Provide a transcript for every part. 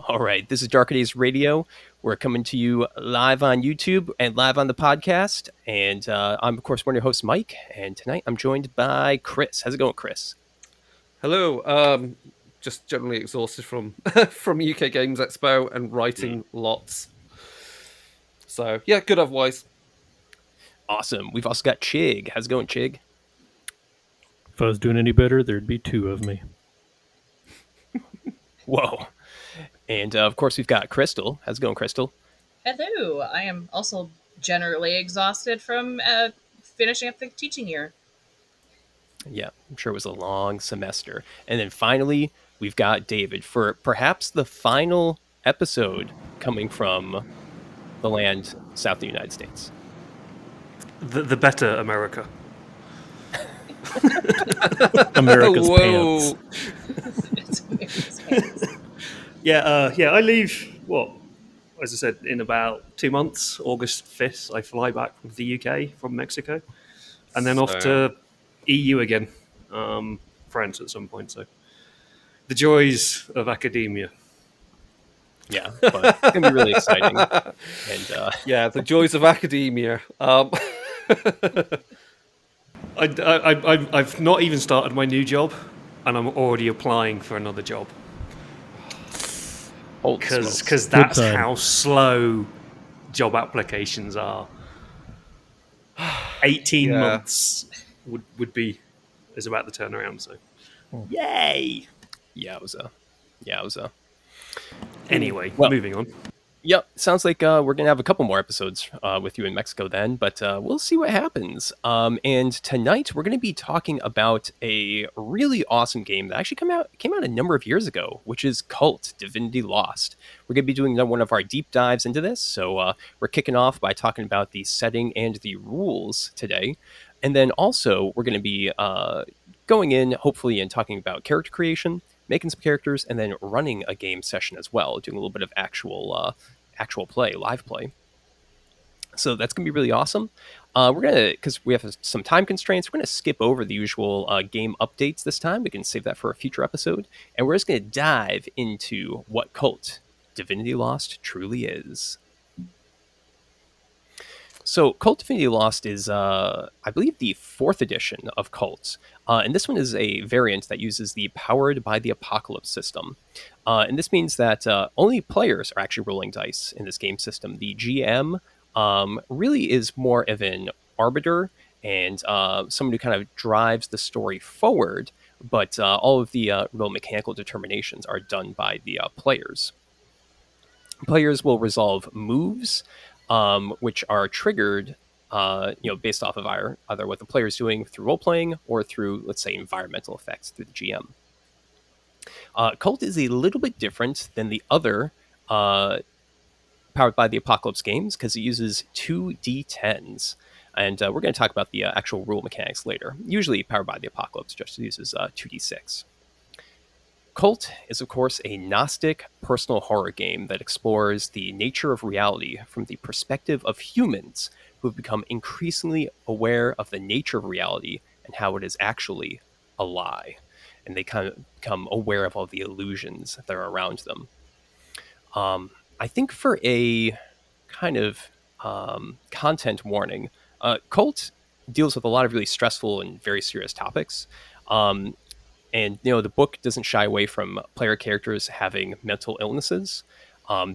All right, this is Darker Days Radio. We're coming to you live on YouTube and live on the podcast. And I'm, of course, one of your hosts, Mike. And tonight I'm joined by Chris. How's it going, Chris? Hello. Just generally exhausted from from UK Games Expo and writing lots. So yeah, good otherwise. Awesome. We've also got Chigg. How's it going, Chigg? If I was doing any better, there'd be two of me. Whoa. And of course, we've got Crystal. How's it going, Crystal? Hello. I am also generally exhausted from finishing up the teaching year. Yeah, I'm sure it was a long semester. And then finally, we've got David for perhaps the final episode coming from the land south of the United States. The better America. America's Whoa. pants. Yeah, I leave, as I said, in about 2 months. August 5th, I fly back from the UK, from Mexico. And then off to EU again, France at some point. So the joys of academia. Yeah, but it's going to be really exciting. And Yeah, the joys of academia. I've not even started my new job, and I'm already applying for another job. Because that's how slow job applications are. 18 months would be is about the turnaround. So, yay! Yeah, it was a. Anyway, Well, moving on. Yep, sounds like we're going to have a couple more episodes with you in Mexico then, but we'll see what happens. And tonight we're going to be talking about a really awesome game that actually came out a number of years ago, which is Kult, Divinity Lost. We're going to be doing one of our deep dives into this, so we're kicking off by talking about the setting and the rules today. And then also we're going to be going in, hopefully, and talking about character creation, making some characters, and then running a game session as well, doing a little bit of actual play, live play. So that's going to be really awesome. We're going to, because we have some time constraints, we're going to skip over the usual game updates this time. We can save that for a future episode. And we're just going to dive into what Kult, Divinity Lost truly is. So Kult Divinity Lost is, I believe, the 4th edition of Kult. And this one is a variant that uses the Powered by the Apocalypse system. And this means that only players are actually rolling dice in this game system. The GM really is more of an arbiter and someone who kind of drives the story forward, but all of the real mechanical determinations are done by the players. Players will resolve moves, which are triggered, based off of either what the player is doing through role playing or through, let's say, environmental effects through the GM. Kult is a little bit different than the other Powered by the Apocalypse games because it uses 2d10s. And we're going to talk about the actual rule mechanics later. Usually Powered by the Apocalypse just uses 2d6. Kult is, of course, a gnostic personal horror game that explores the nature of reality from the perspective of humans who have become increasingly aware of the nature of reality and how it is actually a lie. And they kind of become aware of all the illusions that are around them. I think for a kind of content warning, Kult deals with a lot of really stressful and very serious topics. And, the book doesn't shy away from player characters having mental illnesses.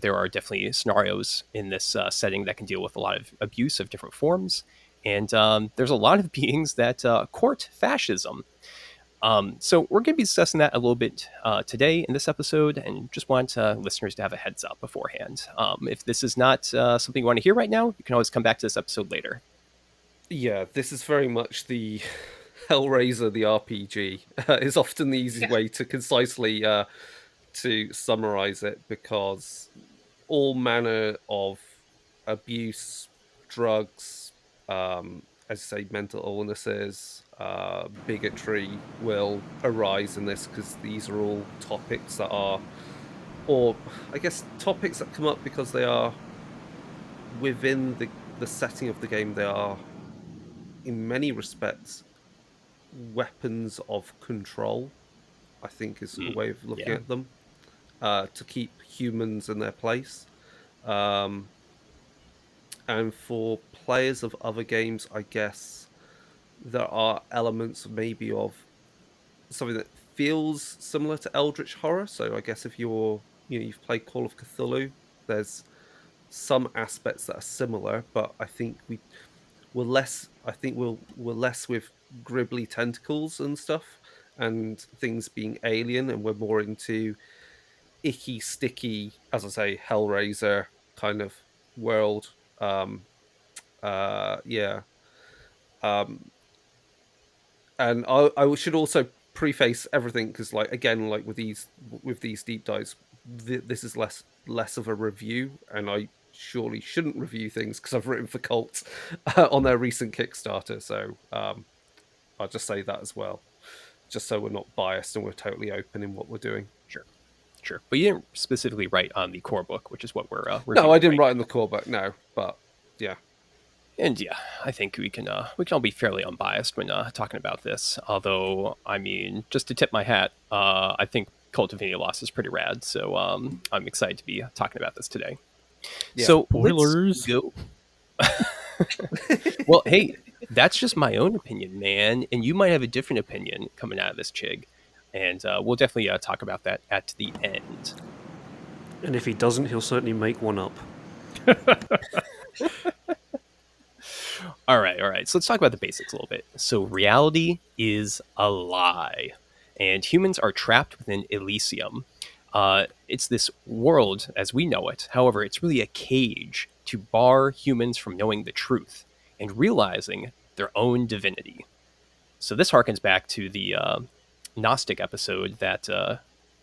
There are definitely scenarios in this setting that can deal with a lot of abuse of different forms. And there's a lot of beings that court fascism. So we're going to be discussing that a little bit today in this episode, and just want listeners to have a heads up beforehand. If this is not something you want to hear right now, you can always come back to this episode later. Yeah, this is very much the Hellraiser, the RPG. Is often the easiest way to concisely to summarize it, because all manner of abuse, drugs, as I say, mental illnesses, bigotry will arise in this, because these are all topics that are, or I guess topics that come up because they are within the setting of the game. They are, in many respects, weapons of control, I think is a way of looking at them. to keep humans in their place. Um, and for players of other games, I guess there are elements maybe of something that feels similar to Eldritch horror. So I guess if you've played Call of Cthulhu, there's some aspects that are similar, but I think we're less. I think we're less with gribbly tentacles and stuff, and things being alien, and we're more into icky, sticky, as I say, Hellraiser kind of world. Yeah. Um, and I should also preface everything because, like, again, like with these deep dives, this is less of a review, and I surely shouldn't review things because I've written for Cult on their recent Kickstarter. So I'll just say that as well, just so we're not biased and we're totally open in what we're doing. Sure, sure. But you didn't specifically write on the core book, which is what we're No, reviewing I didn't right write in the core book, no, but yeah. And yeah, I think we can all be fairly unbiased when talking about this. Although, I mean, just to tip my hat, I think Cult of Divinity Lost is pretty rad. So I'm excited to be talking about this today. Yeah. So Spoilers. let's go. Well, hey, that's just my own opinion, man, and you might have a different opinion coming out of this, Chig, and we'll definitely talk about that at the end. And if he doesn't, he'll certainly make one up. All right, all right. So let's talk about the basics a little bit. So reality is a lie, and humans are trapped within Elysium. It's this world as we know it. However, it's really a cage to bar humans from knowing the truth and realizing their own divinity. So this harkens back to the Gnostic episode that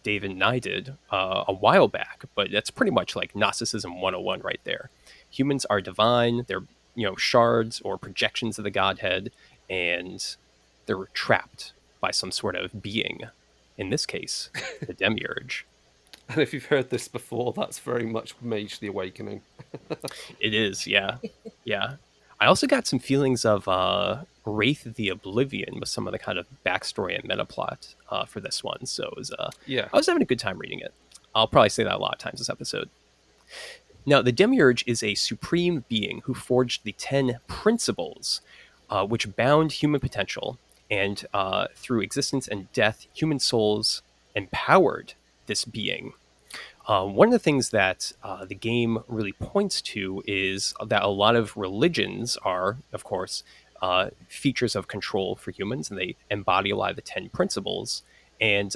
David and I did a while back, but that's pretty much like Gnosticism 101 right there. Humans are divine, they're shards or projections of the Godhead, and they're trapped by some sort of being. In this case, the demiurge. And if you've heard this before, that's very much Mage the Awakening. It is, yeah. Yeah. I also got some feelings of Wraith of the Oblivion with some of the kind of backstory and meta plot for this one. So it was, Yeah. I was having a good time reading it. I'll probably say that a lot of times this episode. Now, the Demiurge is a supreme being who forged the 10 principles which bound human potential, and through existence and death, human souls empowered this being. One of the things that the game really points to is that a lot of religions are, of course, features of control for humans, and they embody a lot of the 10 principles. And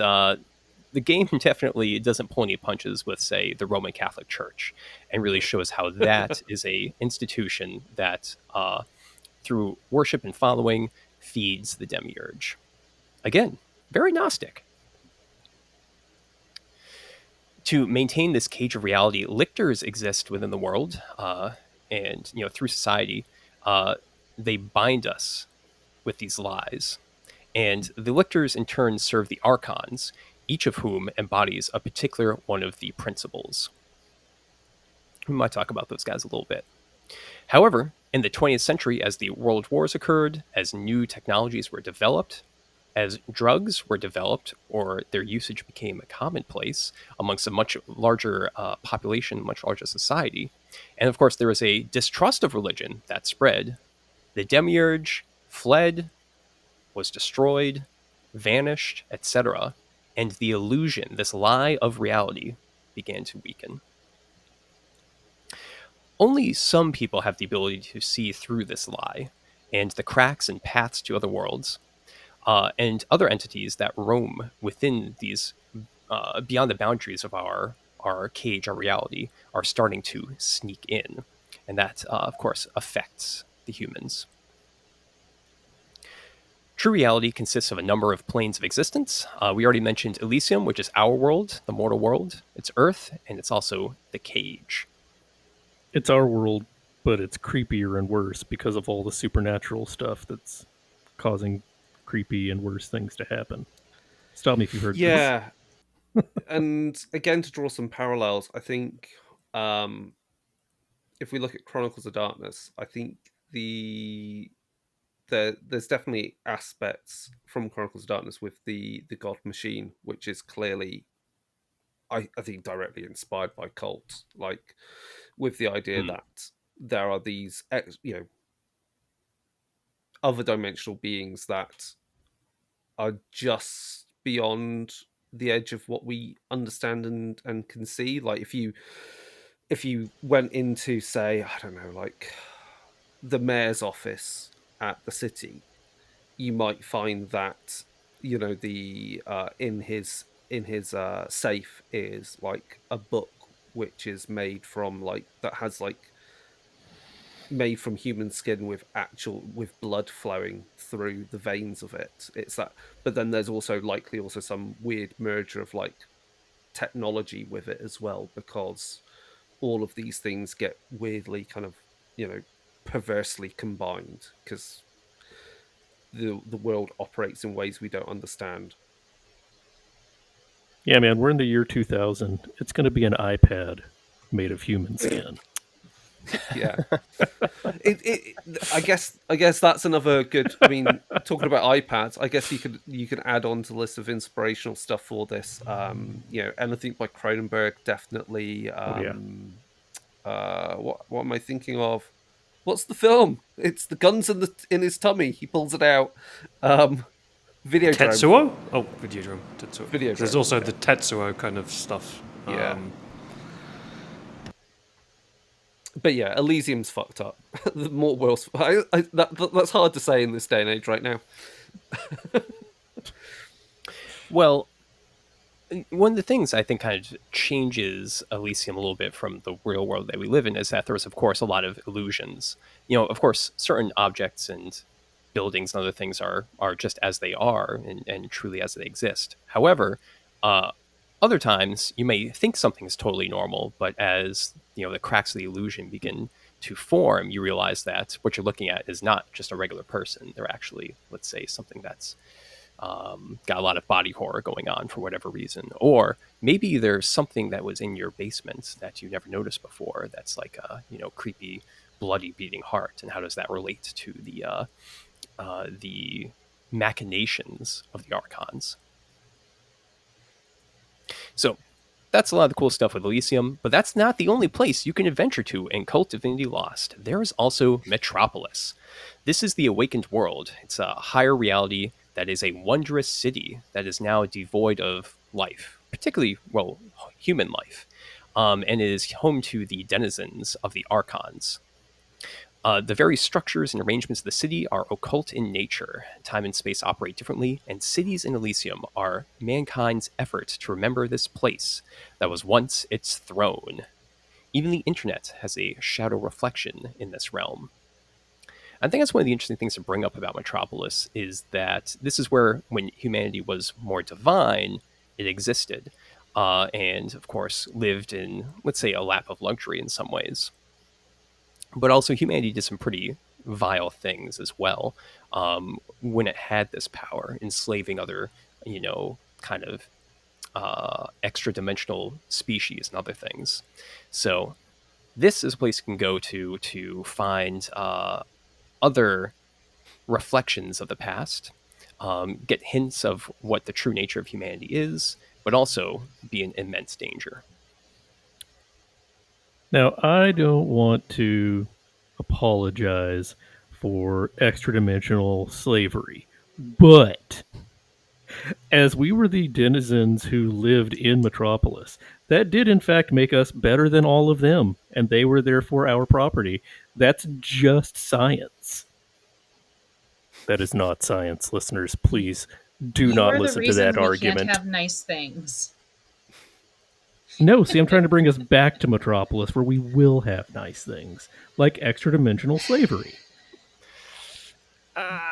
the game definitely doesn't pull any punches with, say, the Roman Catholic Church, and really shows how that is a institution that, through worship and following, feeds the demiurge. Again, very Gnostic. To maintain this cage of reality, lictors exist within the world, and through society, they bind us with these lies. And the lictors, in turn, serve the archons, each of whom embodies a particular one of the principles. We might talk about those guys a little bit. However, in the 20th century, as the world wars occurred, as new technologies were developed, as drugs were developed or their usage became commonplace amongst a much larger population, much larger society, and of course there was a distrust of religion that spread, the demiurge fled, was destroyed, vanished, etc., and the illusion, this lie of reality, began to weaken. Only some people have the ability to see through this lie and the cracks and paths to other worlds, and other entities that roam within these, beyond the boundaries of our cage, our reality, are starting to sneak in, and that, of course, affects the humans. True reality consists of a number of planes of existence. We already mentioned Elysium, which is our world, the mortal world. It's Earth, and it's also the cage. It's our world, but it's creepier and worse because of all the supernatural stuff that's causing creepy and worse things to happen. Stop me if you've heard this. Yeah. And again, to draw some parallels, I think if we look at Chronicles of Darkness, I think there's definitely aspects from Chronicles of Darkness with the God Machine, which is clearly I think directly inspired by Kult, like with the idea that there are these other dimensional beings that are just beyond the edge of what we understand and can see. Like if you went into, say, I don't know, like the mayor's office at the city, you might find that the in his safe is like a book which is made from made from human skin with blood flowing through the veins of it. It's that, but then there's likely also some weird merger of like technology with it as well, because all of these things get weirdly kind of perversely combined because the world operates in ways we don't understand. Yeah, man, we're in the year 2000. It's going to be an iPad made of human skin. Yeah. I guess that's another good. I mean, talking about iPads, I guess you could add on to the list of inspirational stuff for this. Anything by Cronenberg, definitely. What am I thinking of? What's the film? It's the guns in his tummy. He pulls it out. Videodrome. Tetsuo? Oh, Videodrome. Tetsuo. Videodrome. There's also the Tetsuo kind of stuff. Yeah. But yeah, Elysium's fucked up. The more worlds. That's hard to say in this day and age right now. Well, one of the things I think kind of changes Elysium a little bit from the real world that we live in is that there was, of course, a lot of illusions. Of course, certain objects and buildings and other things are just as they are and truly as they exist. However, other times you may think something is totally normal, but as the cracks of the illusion begin to form, you realize that what you're looking at is not just a regular person. They're actually, let's say, something that's got a lot of body horror going on for whatever reason. Or maybe there's something that was in your basement that you never noticed before that's like a creepy, bloody beating heart. And how does that relate to the machinations of the Archons? So that's a lot of the cool stuff with Elysium, but that's not the only place you can adventure to in Kult Divinity Lost. There is also Metropolis. This is the awakened world. It's a higher reality that is a wondrous city that is now devoid of life, particularly, human life, and is home to the denizens of the Archons. The very structures and arrangements of the city are occult in nature. Time and space operate differently, and cities in Elysium are mankind's effort to remember this place that was once its throne. Even the internet has a shadow reflection in this realm. I think that's one of the interesting things to bring up about Metropolis is that this is where, when humanity was more divine, it existed, and of course lived in, let's say, a lap of luxury in some ways. But also humanity did some pretty vile things as well when it had this power, enslaving other, kind of extra dimensional species and other things. So this is a place you can go to find other reflections of the past, get hints of what the true nature of humanity is, but also be in immense danger. Now, I don't want to apologize for extra dimensional slavery, but as we were the denizens who lived in Metropolis, that did in fact make us better than all of them, and they were therefore our property. That's just science. That is not science, listeners. Please do not listen to that argument. Can't have nice things. No, see, I'm trying to bring us back to Metropolis, where we will have nice things, like extra-dimensional slavery.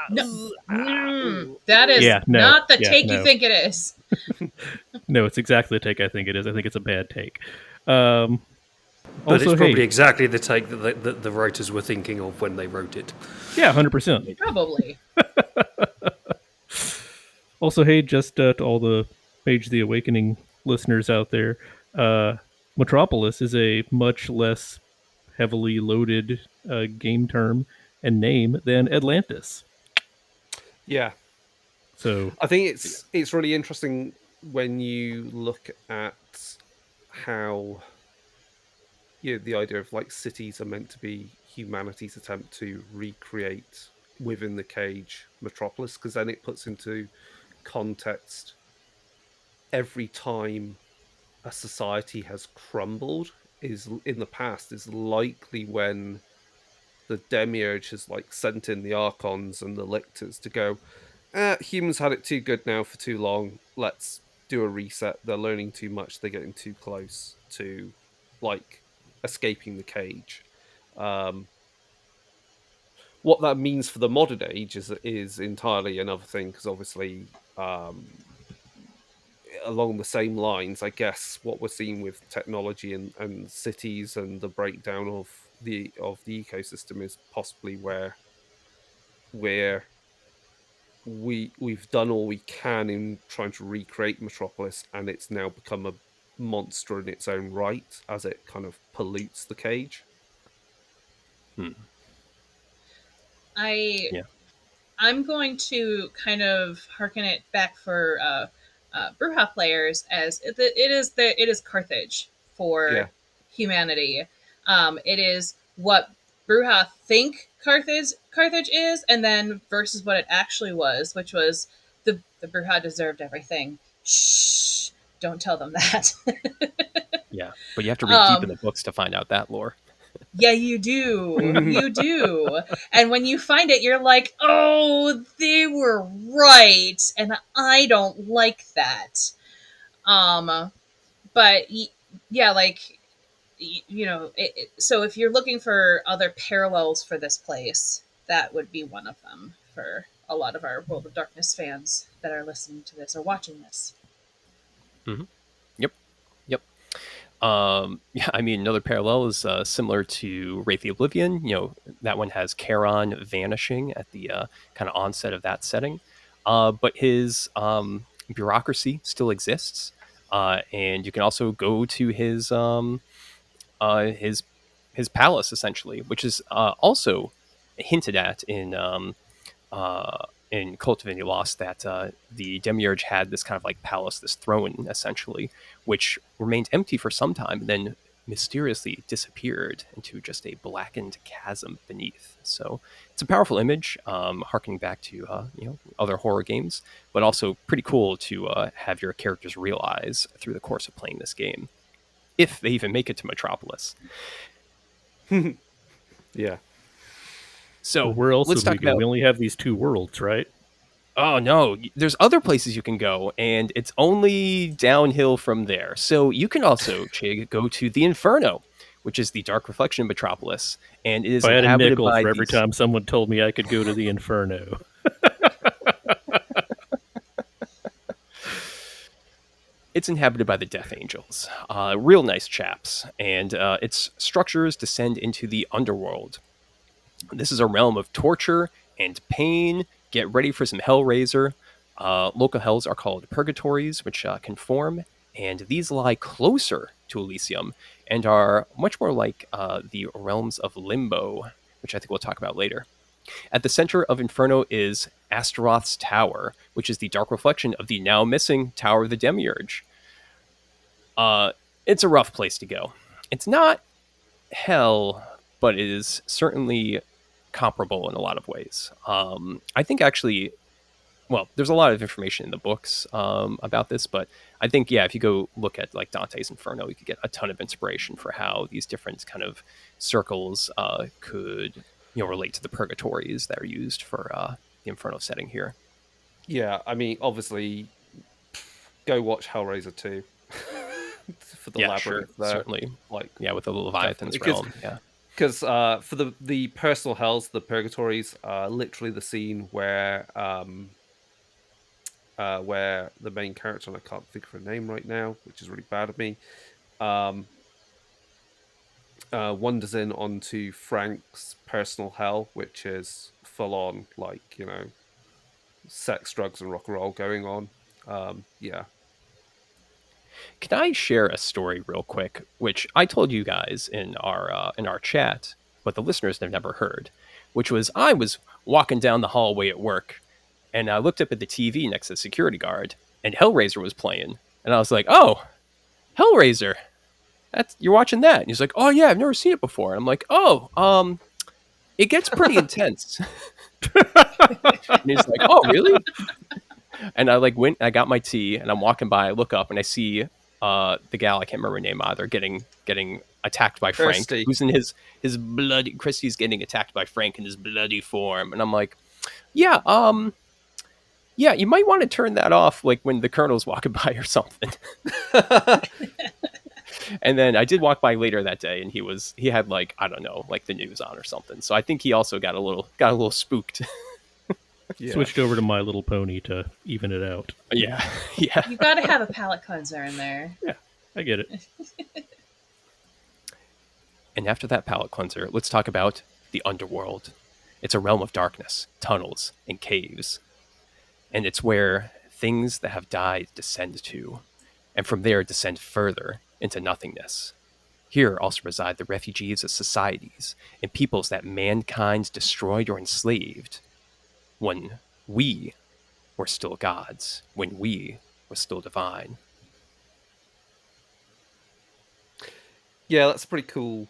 No, that is not the take you think it is. No, it's exactly the take I think it is. I think it's a bad take. But also, it's probably exactly the take that the writers were thinking of when they wrote it. Yeah, 100%. Probably. Also, hey, just to all the Mage the Awakening listeners out there, Metropolis is a much less heavily loaded game term and name than Atlantis. Yeah. So I think it's really interesting when you look at how the idea of like cities are meant to be humanity's attempt to recreate within the cage Metropolis, because then it puts into context every time a society has crumbled is in the past is likely when the demiurge has like sent in the archons and the lictors to go, humans had it too good now for too long, let's do a reset, they're learning too much, they're getting too close to like escaping the cage. What that means for the modern age is entirely another thing, because obviously along the same lines, I guess what we're seeing with technology and cities and the breakdown of the ecosystem is possibly where we've done all we can in trying to recreate Metropolis, and it's now become a monster in its own right as it kind of pollutes the cage. I Yeah. I'm going to kind of harken it back for Bruja players as it is Carthage for Yeah. humanity. It is what Bruja think Carthage is, and then versus what it actually was, which was the Bruja deserved everything. Shh! Don't tell them that. Yeah, but you have to read deep in the books to find out that lore. Yeah, you do. You do. And when you find it, you're like, oh, they were right. And I don't like that. But yeah, like, so if you're looking for other parallels for this place, that would be one of them for a lot of our World of Darkness fans that are listening to this or watching this. Mm-hmm. Yep. Yeah, I mean, another parallel is similar to Wraith the Oblivion. That one has Charon vanishing at the kind of onset of that setting. But his bureaucracy still exists. And you can also go to his palace, essentially, which is also hinted at in Cult Divinity Lost, that the Demiurge had this kind of like palace, this throne, essentially, which remained empty for some time, and then mysteriously disappeared into just a blackened chasm beneath. So it's a powerful image, harkening back to other horror games, but also pretty cool to have your characters realize through the course of playing this game, if they even make it to Metropolis. Yeah. So Well, where else let's would we talk go? about. We only have these two worlds, right? Oh no, there's other places you can go, and it's only downhill from there. So you can also, Chigg, go to the Inferno, which is the dark reflection of Metropolis, and it is If I had a inhabited nickel by for every these. time someone told me I could go to the Inferno. It's inhabited by the Death Angels, real nice chaps, and its structures descend into the underworld. This is a realm of torture and pain. Get ready for some Hellraiser. Local hells are called purgatories, which can form, and these lie closer to Elysium and are much more like the realms of Limbo, which I think we'll talk about later. At the center of Inferno is Astaroth's Tower, which is the dark reflection of the now missing Tower of the Demiurge. It's a rough place to go. It's not hell, but it is certainly comparable in a lot of ways. I think actually, well, there's a lot of information in the books about this, but I think, yeah, if you go look at like Dante's Inferno, you could get a ton of inspiration for how these different kind of circles could relate to the purgatories that are used for the Inferno setting here. Yeah, I mean, obviously, go watch Hellraiser 2 for the labyrinth there. Certainly. Like, with the Leviathan's realm. Yeah. Because for the personal hells, the purgatories are literally the scene where the main character, and I can't think of her name right now, which is really bad of me, wanders in onto Frank's personal hell, which is full on, like, sex, drugs, and rock and roll going on. Yeah. Can I share a story real quick, which I told you guys in our chat, but the listeners have never heard, which was I was walking down the hallway at work, and I looked up at the TV next to the security guard, and Hellraiser was playing, and I was like, "Oh, Hellraiser! you're watching that. And he's like, oh yeah, I've never seen it before. And I'm like, oh, it gets pretty intense. And he's like, oh really? And I like went, I got my tea, and I'm walking by. I look up, and I see the gal, I can't remember her name either, getting attacked by Frank, Kirsty. who's in his bloody. Christy's getting attacked by Frank in his bloody form, and I'm like, yeah, yeah, you might want to turn that off, like when the Colonel's walking by or something. And then I did walk by later that day, and he had like, I don't know, like the news on or something. So I think he also got a little spooked. Yeah. Switched over to My Little Pony to even it out. Yeah, yeah. You got to have a palate cleanser in there. Yeah, I get it. And after that palate cleanser, let's talk about the underworld. It's a realm of darkness, tunnels, and caves. And it's where things that have died descend to, and from there descend further into nothingness. Here also reside the refugees of societies and peoples that mankind destroyed or enslaved when we were still gods, when we were still divine. Yeah, that's a pretty cool,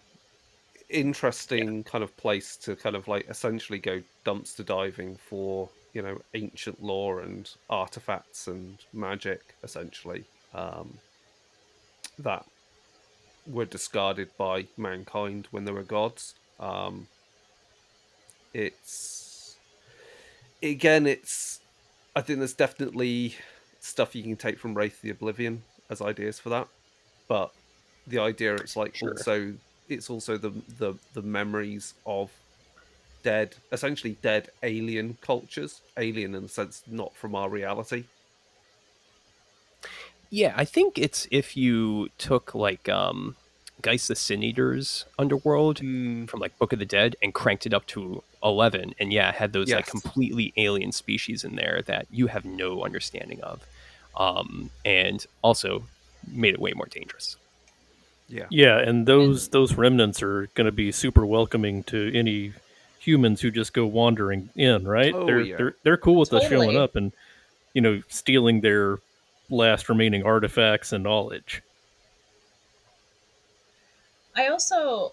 interesting kind of place to kind of like essentially go dumpster diving for, you know, ancient lore and artifacts and magic, essentially, that were discarded by mankind when they were gods. It's again, it's I think there's definitely stuff you can take from Wraith of the Oblivion as ideas for that, but the idea it's like Sure. also it's also the memories of dead, essentially dead alien cultures, alien in the sense not from our reality. Yeah, I think it's if you took like Geist the Sin Eater's underworld from like Book of the Dead and cranked it up to 11, and yeah, had those like Yes. completely alien species in there that you have no understanding of, and also made it way more dangerous. Yeah. Yeah, and those remnants are going to be super welcoming to any humans who just go wandering in, right? Oh, they're yeah. they're cool with us Totally. showing up and stealing their last remaining artifacts and knowledge. I also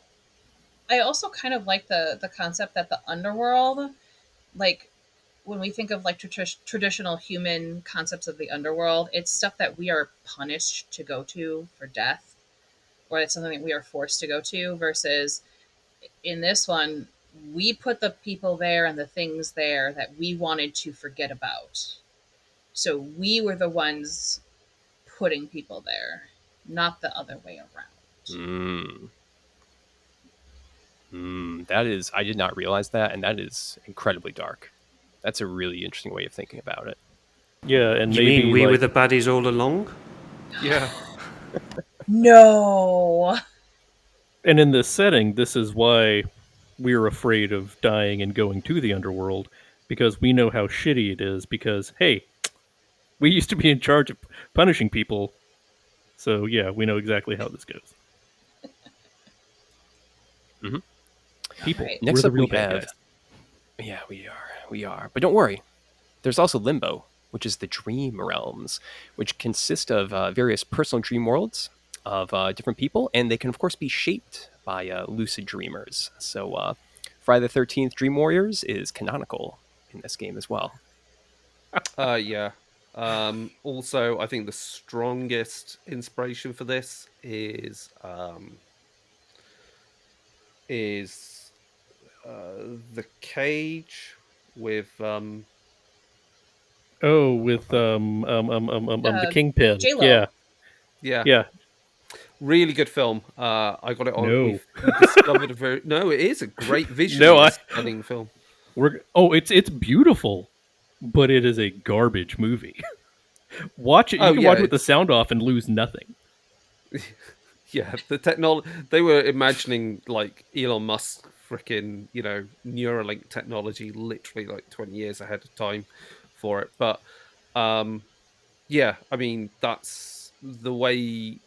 kind of like the concept that the underworld, like when we think of like traditional human concepts of the underworld, it's stuff that we are punished to go to for death, or it's something that we are forced to go to. Versus in this one, we put the people there and the things there that we wanted to forget about. So we were the ones putting people there, not the other way around. That is, I did not realize that, and that is incredibly dark. That's a really interesting way of thinking about it. Yeah, and You maybe mean we were like, the baddies all along? Yeah. No. and in this setting, this is why we're afraid of dying and going to the underworld, because we know how shitty it is. Because hey, we used to be in charge of punishing people, so yeah, we know exactly how this goes. Mhm. People, Right. Next we're the up, real we bad have. guys. Yeah, we are. But don't worry, there's also Limbo, which is the dream realms, which consist of various personal dream worlds of different people, and they can, of course, be shaped by lucid dreamers. So, Friday the 13th Dream Warriors is canonical in this game as well. Yeah. Also, I think the strongest inspiration for this is the cage with Oh, with the Kingpin. J-Lo. yeah, Yeah. really good film. I got it on. No. We discovered a very no. It is a great visually No, stunning film. it's beautiful, but it is a garbage movie. Watch it. You Oh can yeah, watch it with the sound off and lose nothing. yeah. The technology they were imagining like Elon Musk freaking Neuralink technology literally like 20 years ahead of time for it. But yeah, I mean that's the way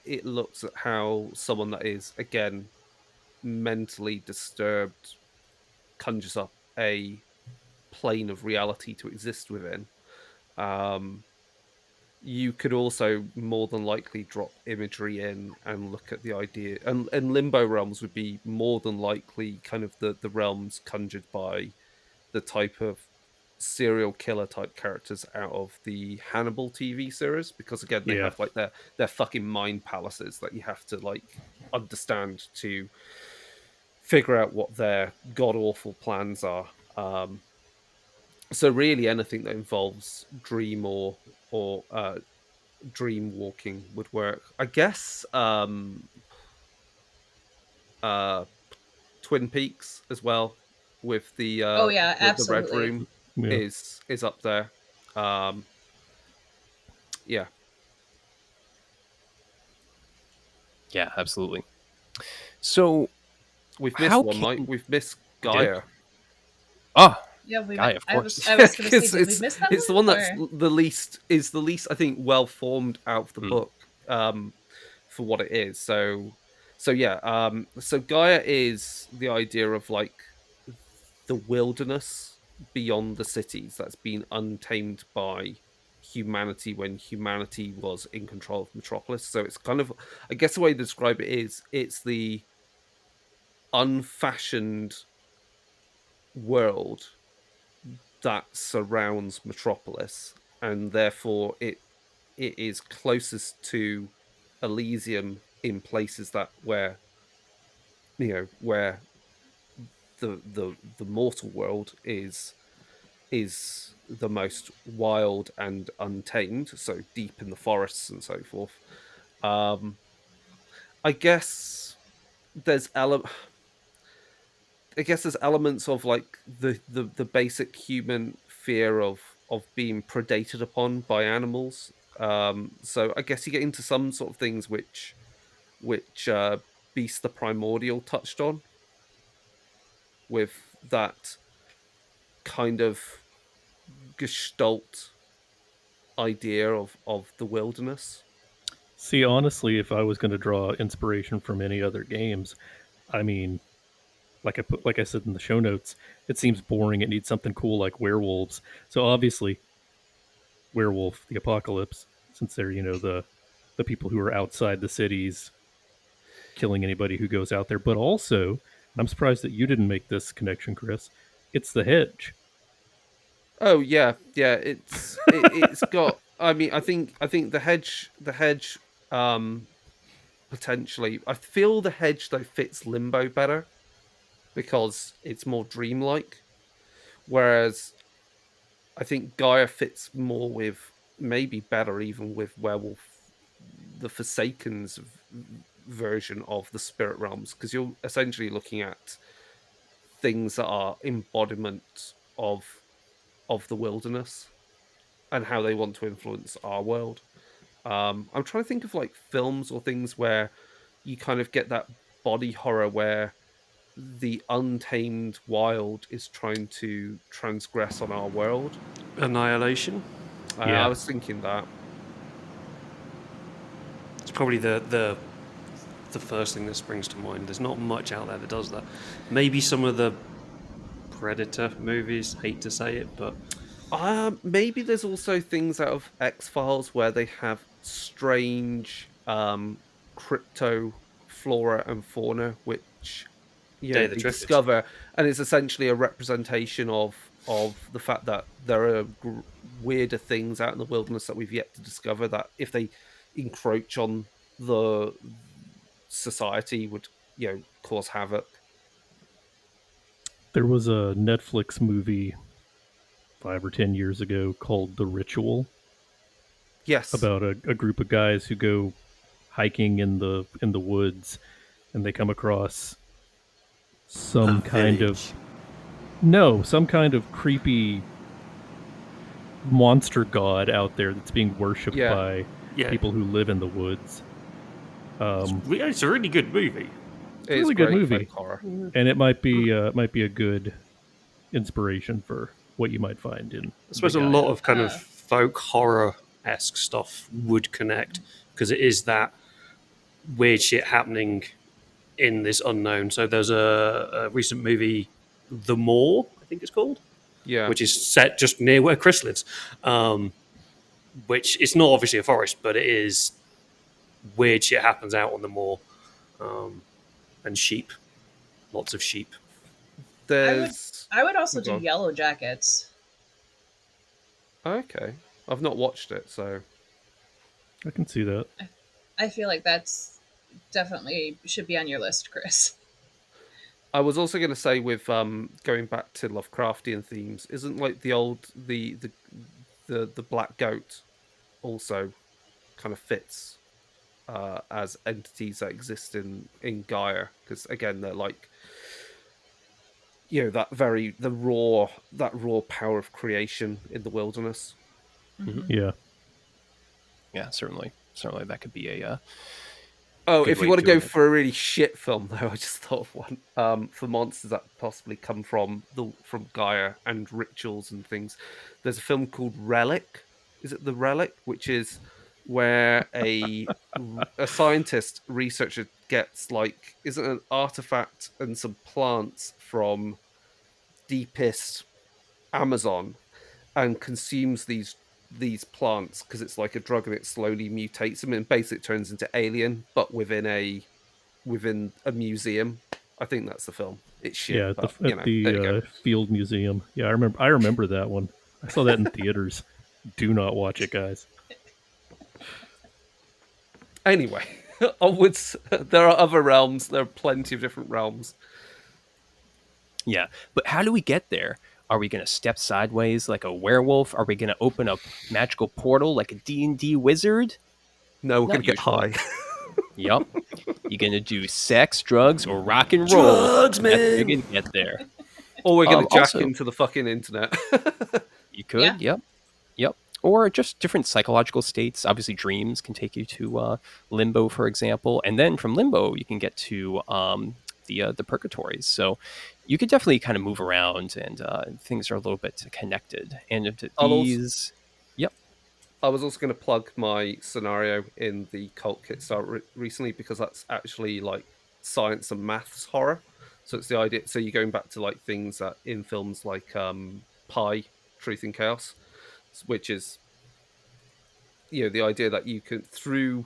it looks at how someone that is again mentally disturbed conjures up a plane of reality to exist within. you could also more than likely drop imagery in and look at the idea, and limbo realms would be more than likely kind of the realms conjured by the type of serial killer type characters out of the Hannibal TV series, because again they Yeah. have like their fucking mind palaces that you have to like understand to figure out what their god awful plans are. So really anything that involves dream or dream walking would work. I guess Twin Peaks as well, with Oh yeah, the Red absolutely. Room Yeah. is up there. Yeah. Yeah, absolutely. So We've missed how one, Mike. can We've missed we did? Gaia. Ah, Yeah, Gaia, of course. I was going to say, Because did we miss that it's the one? one that's Or- the least I think well formed out of the book for what it is. So yeah, so Gaia is the idea of like the wilderness beyond the cities that's been untamed by humanity when humanity was in control of Metropolis. So it's kind of, I guess the way to describe it is it's the unfashioned world that surrounds Metropolis, and therefore it is closest to Elysium in places that where where the mortal world is the most wild and untamed, so deep in the forests and so forth. I guess there's there's elements of like the basic human fear of being predated upon by animals. So I guess you get into some sort of things which Beast the Primordial touched on, with that kind of gestalt idea of the wilderness. See, honestly, if I was going to draw inspiration from any other games, I mean, like I said in the show notes, it seems boring. It needs something cool like werewolves. So obviously, werewolf, the apocalypse, since they're the people who are outside the cities, killing anybody who goes out there. But also, I'm surprised that you didn't make this connection, Chris. It's the hedge. Oh yeah, yeah. It's got. I mean, I think the hedge potentially. I feel the hedge though fits Limbo better because it's more dreamlike, whereas I think Gaia fits more with, maybe better even with Werewolf, the Forsaken's version of the spirit realms, because you're essentially looking at things that are embodiment of the wilderness and how they want to influence our world. I'm trying to think of like films or things where you kind of get that body horror where the untamed wild is trying to transgress on our world. Annihilation. Yeah. I was thinking that. It's probably the first thing that springs to mind. There's not much out there that does that. Maybe some of the Predator movies. Hate to say it, but Maybe there's also things out of X-Files where they have strange crypto flora and fauna, which Day of the they Triffids. discover, and it's essentially a representation of the fact that there are weirder things out in the wilderness that we've yet to discover, that if they encroach on the society would cause havoc. There was a Netflix movie 5 or 10 years ago called The Ritual Yes. about a group of guys who go hiking in the woods, and they come across some kind of creepy monster god out there that's being worshipped Yeah. by yeah, people who live in the woods. it's a really good movie. It's really good great movie. folk horror. And it might be a good inspiration for what you might find in. I suppose the a Gaia. lot of kind of folk horror-esque stuff would connect, because it is that weird shit happening in this unknown. So there's a recent movie, The Moor, I think it's called, Yeah. which is set just near where Chris lives, which it's not obviously a forest, but it is weird shit happens out on the moor, and sheep, lots of sheep. There's I would also do Go on. Yellow Jackets. Okay, I've not watched it, so I can see that. I feel like that's definitely should be on your list, Chris. I was also going to say with going back to Lovecraftian themes, isn't like the old the black goat also kind of fits as entities that exist in Gaia, because again they're like, you know, the raw power of creation in the wilderness. Yeah. Yeah, certainly that could be a Oh, good if way you want of to go doing it. for a really shit film, though, I just thought of one for monsters that possibly come from Gaia and rituals and things. There's a film called Relic. Is it The Relic? Which is where a scientist researcher gets like, isn't an artifact and some plants from deepest Amazon and consumes these plants because it's like a drug and it slowly mutates them and basically turns into Alien, but within a museum. I think that's the film. It's shit, Yeah, but at there you go. the Field Museum. Yeah, I remember that one. I saw that in theaters. Do not watch it, guys. Anyway, onwards. There are other realms. There are plenty of different realms. Yeah, but how do we get there? Are we going to step sideways like a werewolf? Are we going to open a magical portal like a D&D wizard? No, we're Not gonna get usually. high. Yep. You're going to do sex, drugs, or rock and roll. Drugs, That's how you're man. going to get there. Or we're gonna jack Also, into the fucking internet. you could, Yeah. yep. Or just different psychological states. Obviously, dreams can take you to limbo, for example, and then from limbo you can get to the purgatories. So you could definitely kind of move around, and things are a little bit connected. And I'll also, these, yep, I was also going to plug my scenario in the Cult Kickstarter recently because that's actually like science and maths horror. So it's the idea. So you're going back to like things that in films like Pi, Truth and Chaos, which is, you know, the idea that you can, through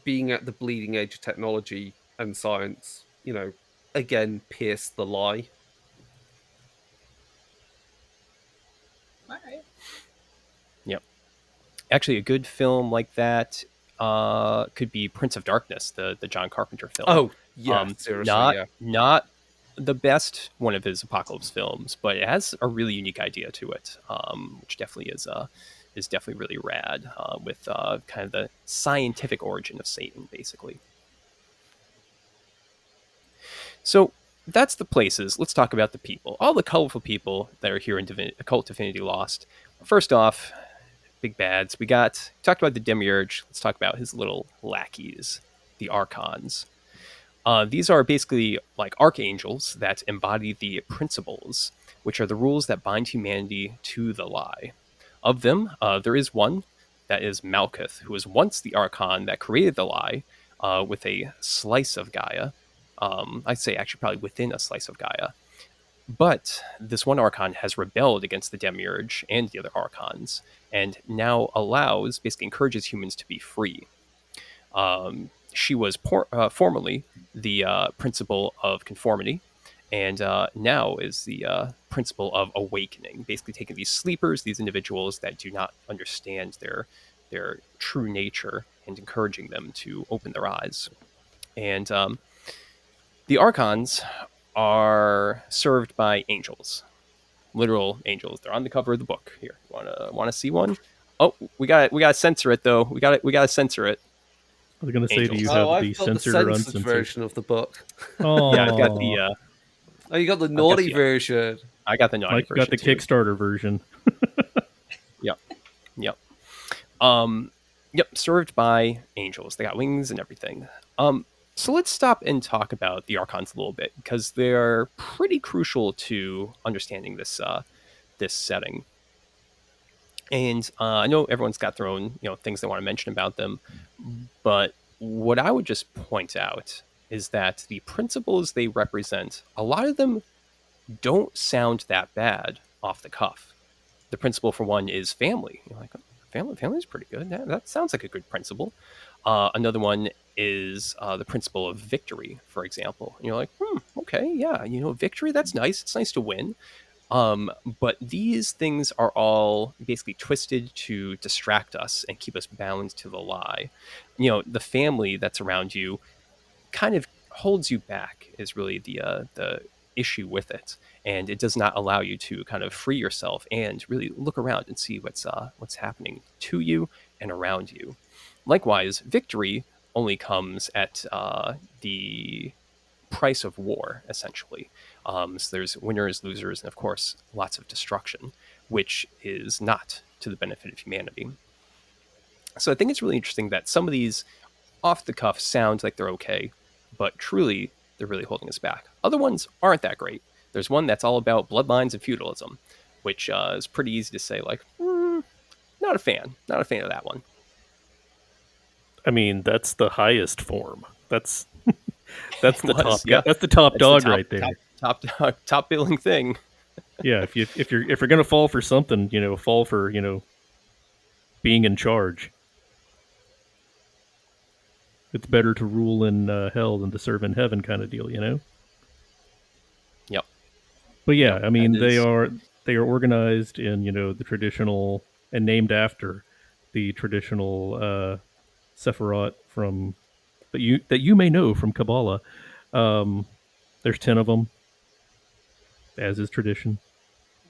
being at the bleeding edge of technology and science, you know, again pierce the lie. All right. yep. Actually, a good film like that could be Prince of Darkness, the John Carpenter film. Oh yeah, seriously, yeah. Not the best one of his apocalypse films, but it has a really unique idea to it, which definitely is definitely really rad, with kind of the scientific origin of Satan, basically. So that's the places. Let's talk about the people. All the colorful people that are here in Cult Divinity Lost. First off, big bads. We talked about the Demiurge. Let's talk about his little lackeys, the Archons. These are basically like archangels that embody the principles, which are the rules that bind humanity to the lie. Of them, there is one that is Malkuth, who was once the Archon that created the lie with a slice of Gaia. I'd say actually probably within a slice of Gaia. But this one Archon has rebelled against the Demiurge and the other Archons, and now basically encourages humans to be free. She was formerly the principle of conformity, and now is the principle of awakening, basically taking these sleepers, these individuals that do not understand their true nature, and encouraging them to open their eyes. And the Archons are served by angels, literal angels. They're on the cover of the book. Here, want to see one? Oh, we got to censor it though. We got to censor it. I was going to say, do you Angels. have Oh, the I've got the censored or censored uncensored? version of the book. Oh, Yeah, I've got the Oh, you got the got naughty the- version. I got the naughty Mike version. got the too. Kickstarter version. Yep. Yep. Served by angels. They got wings and everything. So let's stop and talk about the Archons a little bit because they're pretty crucial to understanding this setting. And I know everyone's got their own things they want to mention about them, but what I would just point out is that the principles they represent, a lot of them don't sound that bad off the cuff. The principle for one is family. You're like, Family's pretty good. That sounds like a good principle. Another one is the principle of victory, for example. And you're like, okay, yeah, victory, that's nice. It's nice to win. But these things are all basically twisted to distract us and keep us bound to the lie. The family that's around you kind of holds you back is really the issue with it, and it does not allow you to kind of free yourself and really look around and see what's happening to you and around you. Likewise, victory only comes at the price of war, essentially. So there's winners, losers, and of course, lots of destruction, which is not to the benefit of humanity. So I think it's really interesting that some of these off the cuff sound like they're okay, but truly they're really holding us back. Other ones aren't that great. There's one that's all about bloodlines and feudalism, which is pretty easy to say, like, not a fan of that one. I mean, that's the highest form. That's that's the top. Yeah. That's the top That's dog the right there. Top billing thing. Yeah, if you're gonna fall for something, fall for being in charge. It's better to rule in hell than to serve in heaven, kind of deal, Yep. But yeah, Yep, I mean, that is- they are organized in the traditional and named after the traditional Sephiroth from that you may know from Kabbalah. There's 10 of them, as is tradition,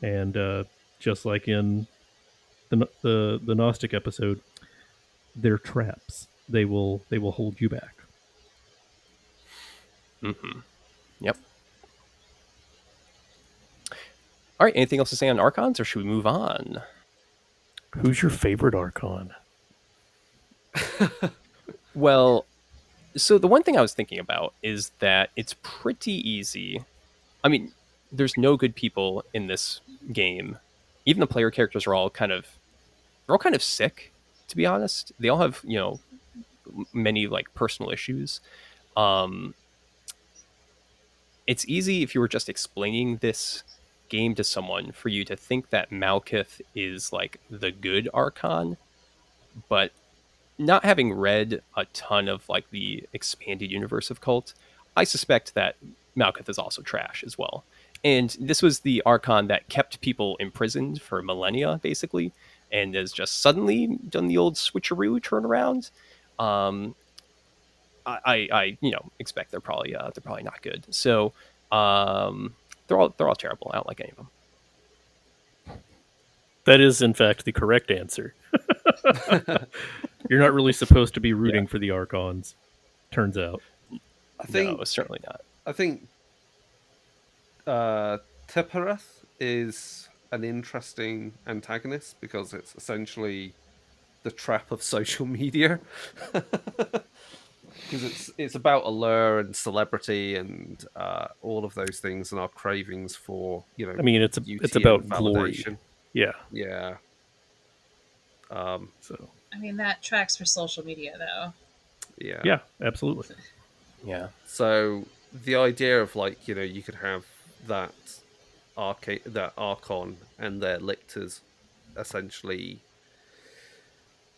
and just like in the Gnostic episode, they're traps. They will hold you back. Mm-hmm. Yep. All right. Anything else to say on Archons, or should we move on? Who's your favorite Archon? Well, so the one thing I was thinking about is that it's pretty easy. I mean, there's no good people in this game. Even the player characters are all kind of sick, to be honest. They all have, many like personal issues. It's easy if you were just explaining this game to someone for you to think that Malkuth is like the good Archon, but not having read a ton of like the expanded universe of Cult, I suspect that Malkuth is also trash as well. And this was the Archon that kept people imprisoned for millennia, basically, and has just suddenly done the old switcheroo turnaround. I expect they're probably not good. So they're all terrible. I don't like any of them. That is, in fact, the correct answer. You're not really supposed to be rooting for the Archons, turns out. No, certainly not. I think Tepereth is an interesting antagonist because it's essentially the trap of social media. Because it's about allure and celebrity and all of those things and our cravings for I mean, it's beauty about and glory. validation. Yeah. So I mean, that tracks for social media, though. Yeah, absolutely. Yeah. So the idea of like you could have that Archon and their lictors essentially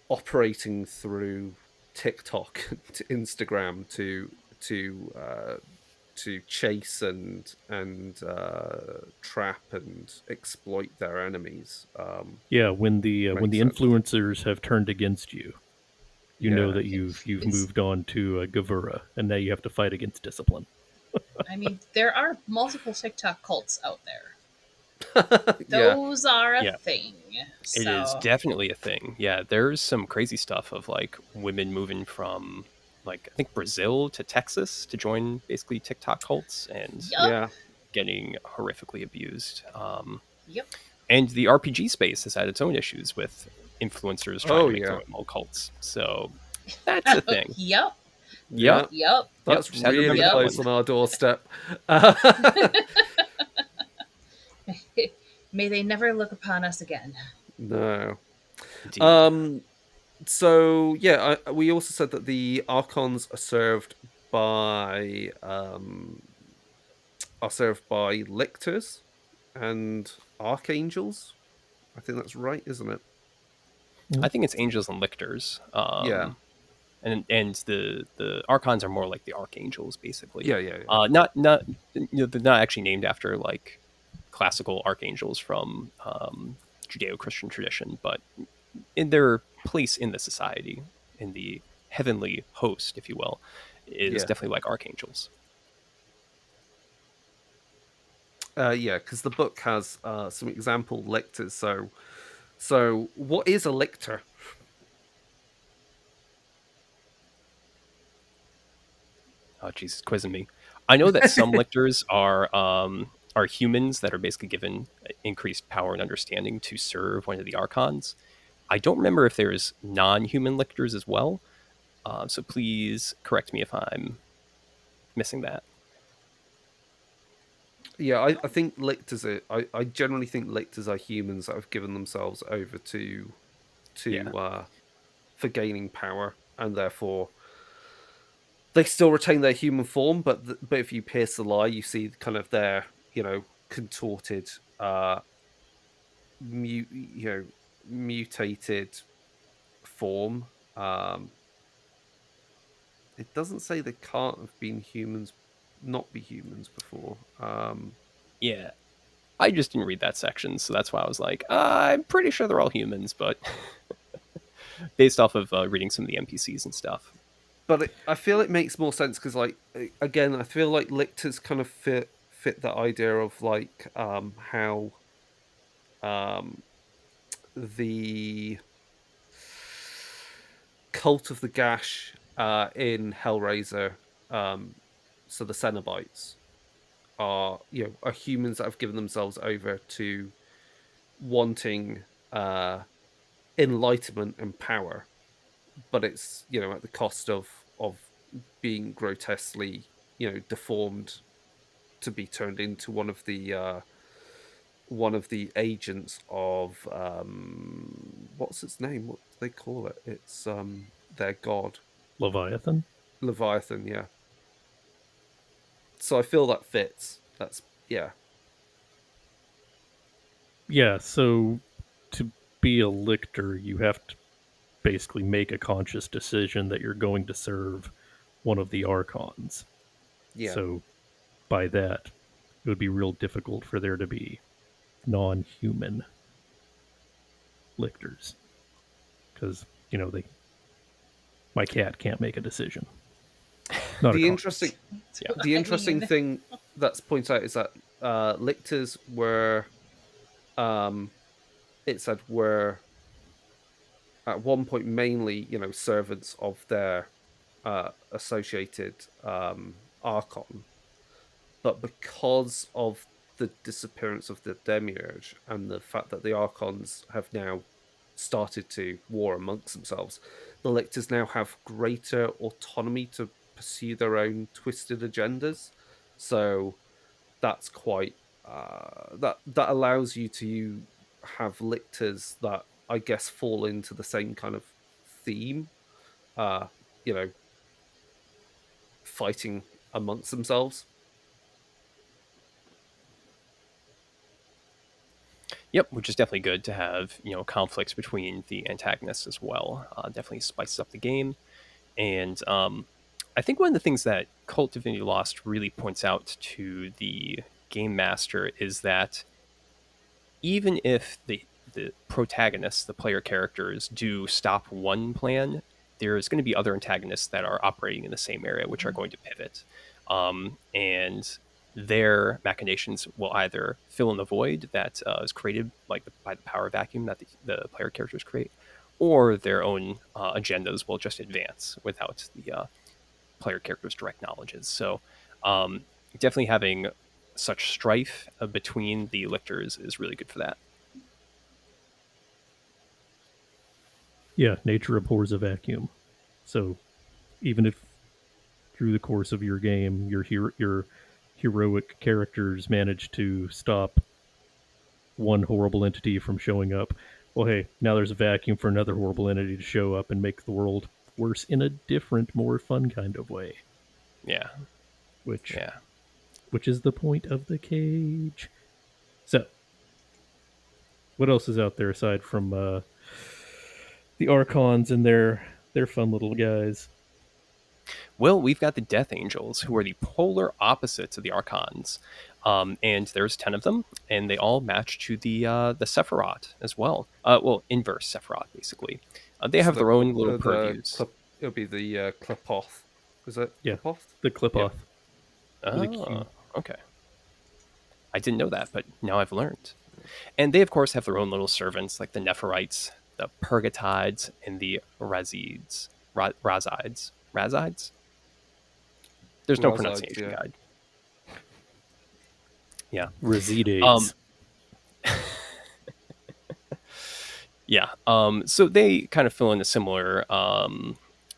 operating through TikTok to Instagram to chase and trap and exploit their enemies. When the Makes sense. influencers have turned against you, you know that you've moved on to Gavura, and now you have to fight against discipline. I mean, there are multiple TikTok cults out there. Those are a thing. So. It is definitely a thing. Yeah, there's some crazy stuff of like women moving from like I think Brazil to Texas to join basically TikTok cults and getting horrifically abused. And the RPG space has had its own issues with influencers trying to make their own cults. So that's a thing. Yep. That's really close on our doorstep. May they never look upon us again. No. So we also said that the Archons are served by lictors and archangels. I think that's right, isn't it? I think it's angels and lictors. Yeah. And the archons are more like the archangels, basically. Yeah. Not they're not actually named after like classical archangels from Judeo-Christian tradition, but in their place in the society, in the heavenly host, if you will, is Yeah. definitely like archangels. Yeah, because the book has some example lictors. So what is a lictor? Oh, Jesus, quizzing me. I know that some lictors are humans that are basically given increased power and understanding to serve one of the archons. I don't remember if there's non-human lictors as well. So please correct me if I'm missing that. Yeah, I think lictors are. I generally think lictors are humans that have given themselves over to Yeah. for gaining power, and therefore they still retain their human form. But if you pierce the lie, you see kind of their contorted, mutated form. It doesn't say they can't have been humans, not be humans before. Yeah. I just didn't read that section, so that's why I was like, I'm pretty sure they're all humans, but based off of reading some of the NPCs and stuff. But I feel it makes more sense because, like, again, I feel like lictors kind of fit that idea of like how um, the cult of the Gash in Hellraiser, so the Cenobites are humans that have given themselves over to wanting enlightenment and power, but it's at the cost of being grotesquely deformed to be turned into one of the agents of what's its name? What do they call it? It's their god, Leviathan. Leviathan. Yeah. So I feel that fits. That's yeah. Yeah, so to be a lictor, you have to basically make a conscious decision that you're going to serve one of the archons. Yeah. So by that, it would be real difficult for there to be non-human lictors because they my cat can't make a decision. Not a The conscious. interesting the interesting thing that's pointed out is that lictors were it said were at one point mainly servants of their associated archon, but because of the disappearance of the demiurge and the fact that the archons have now started to war amongst themselves, the lictors now have greater autonomy to pursue their own twisted agendas. So that's quite that allows you to have lictors that I guess fall into the same kind of theme, uh, you know, fighting amongst themselves. Yep, which is definitely good to have, conflicts between the antagonists as well. Definitely spices up the game. And I think one of the things that Cult Divinity Lost really points out to the game master is that even if the protagonists, the player characters, do stop one plan, there's going to be other antagonists that are operating in the same area, which are going to pivot. And their machinations will either fill in the void that is created by the power vacuum that the player characters create, or their own agendas will just advance without the player characters' direct knowledges. So definitely having such strife between the lictors is really good for that. Yeah, nature abhors a vacuum. So even if through the course of your game your heroic characters manage to stop one horrible entity from showing up, well, hey, now there's a vacuum for another horrible entity to show up and make the world worse in a different, more fun kind of way. Yeah. Which Yeah. which is the point of the cage. So, what else is out there aside from the Archons and their fun little guys. Well, we've got the Death Angels, who are the polar opposites of the Archons, and there's 10 of them, and they all match to the Sephiroth as well. Well, inverse Sephiroth, basically. They So have their own little purviews. it'll be the Clipoth. Is it Yeah, Clipoth? the clip Yeah. off with a Q. Okay. I didn't know that, but now I've learned. And they, of course, have their own little servants, like the Nephirites, the Purgatides, and the Razides. Razides? Razides? There's no Razides, pronunciation yeah. guide. Yeah. Resides. Yeah. So they kind of fill in a similar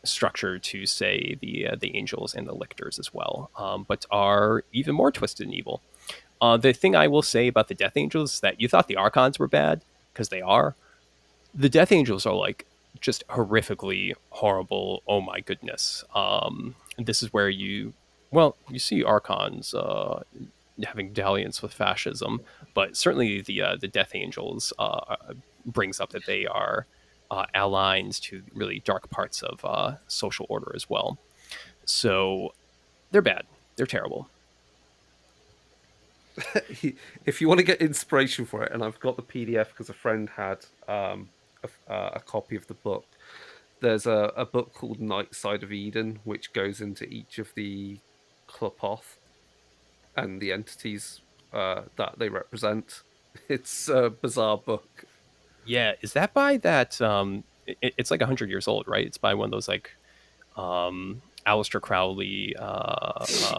structure to, say, the angels and the lictors as well, but are even more twisted and evil. The thing I will say about the Death Angels is that you thought the Archons were bad, because they are. The Death Angels are like just horrifically horrible. Oh my goodness. And this is where you see Archons having dalliance with fascism, but certainly the Death Angels brings up that they are allies to really dark parts of social order as well. So they're bad. They're terrible. If you want to get inspiration for it, and I've got the PDF because a friend had a copy of the book. There's a book called Night Side of Eden, which goes into each of the Clipoth and the entities that they represent. It's a bizarre book. Yeah, is that by that? It's like 100 years old, right? It's by one of those like Aleister Crowley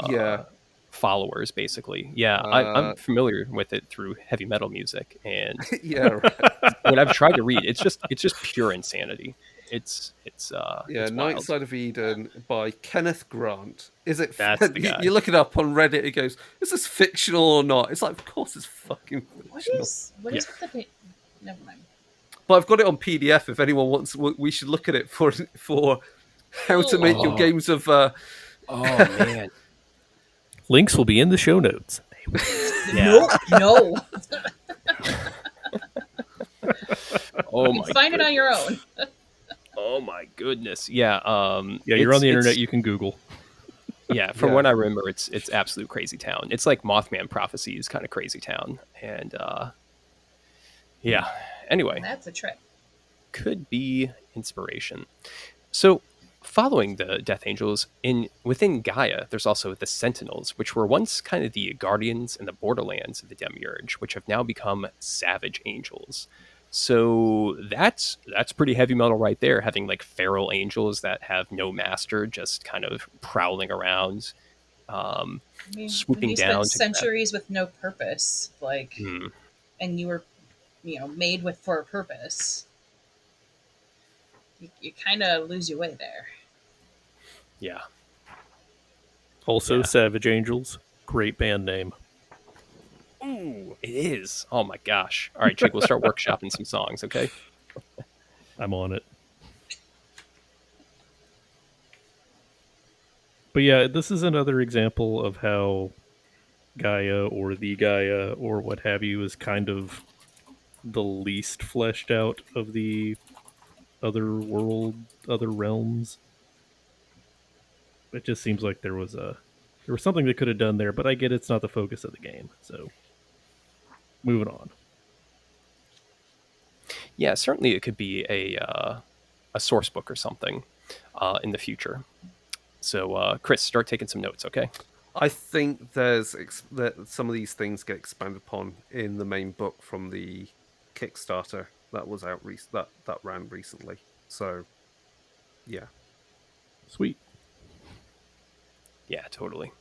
Yeah. followers, basically. Yeah, I'm familiar with it through heavy metal music, and Yeah, right. when I've tried to read, it's just pure insanity. It's Yeah, it's Night wild. Side of Eden by Kenneth Grant. Is it? That's the guy. You look it up on Reddit. It goes, "Is this fictional or not?" It's like, of course, it's fucking What fictional. is with the never mind. But I've got it on PDF. If anyone wants, we should look at it for how to make your games of. Oh man, Links will be in the show notes. yeah. No. Oh You my. can find it on your own. Oh my goodness. Yeah. Yeah, you're on the internet. You can Google. Yeah, from Yeah. what I remember, it's absolute crazy town. It's like Mothman Prophecies kind of crazy town, and yeah. Anyway, That's a trip. could be inspiration. So, following the Death Angels, within Gaia, there's also the Sentinels, which were once kind of the guardians and the borderlands of the Demiurge, which have now become savage angels. So that's pretty heavy metal right there, having like feral angels that have no master, just kind of prowling around, I mean, swooping you down spent to centuries with no purpose, like, Hmm. and you were, made for a purpose. You kind of lose your way there. Yeah. Also, Yeah. Savage Angels, great band name. Ooh, it is. Oh my gosh. All right, Chigg, we'll start workshopping some songs, okay? I'm on it. But yeah, this is another example of how Gaia or the Gaia or what have you is kind of the least fleshed out of the other realms. It just seems like there was something they could have done there, but I get it's not the focus of the game. So moving on. Yeah, certainly it could be a source book or something in the future. So, Chris, start taking some notes, okay? I think that some of these things get expanded upon in the main book from the Kickstarter that was out that ran recently. So, yeah. Sweet. Yeah, totally.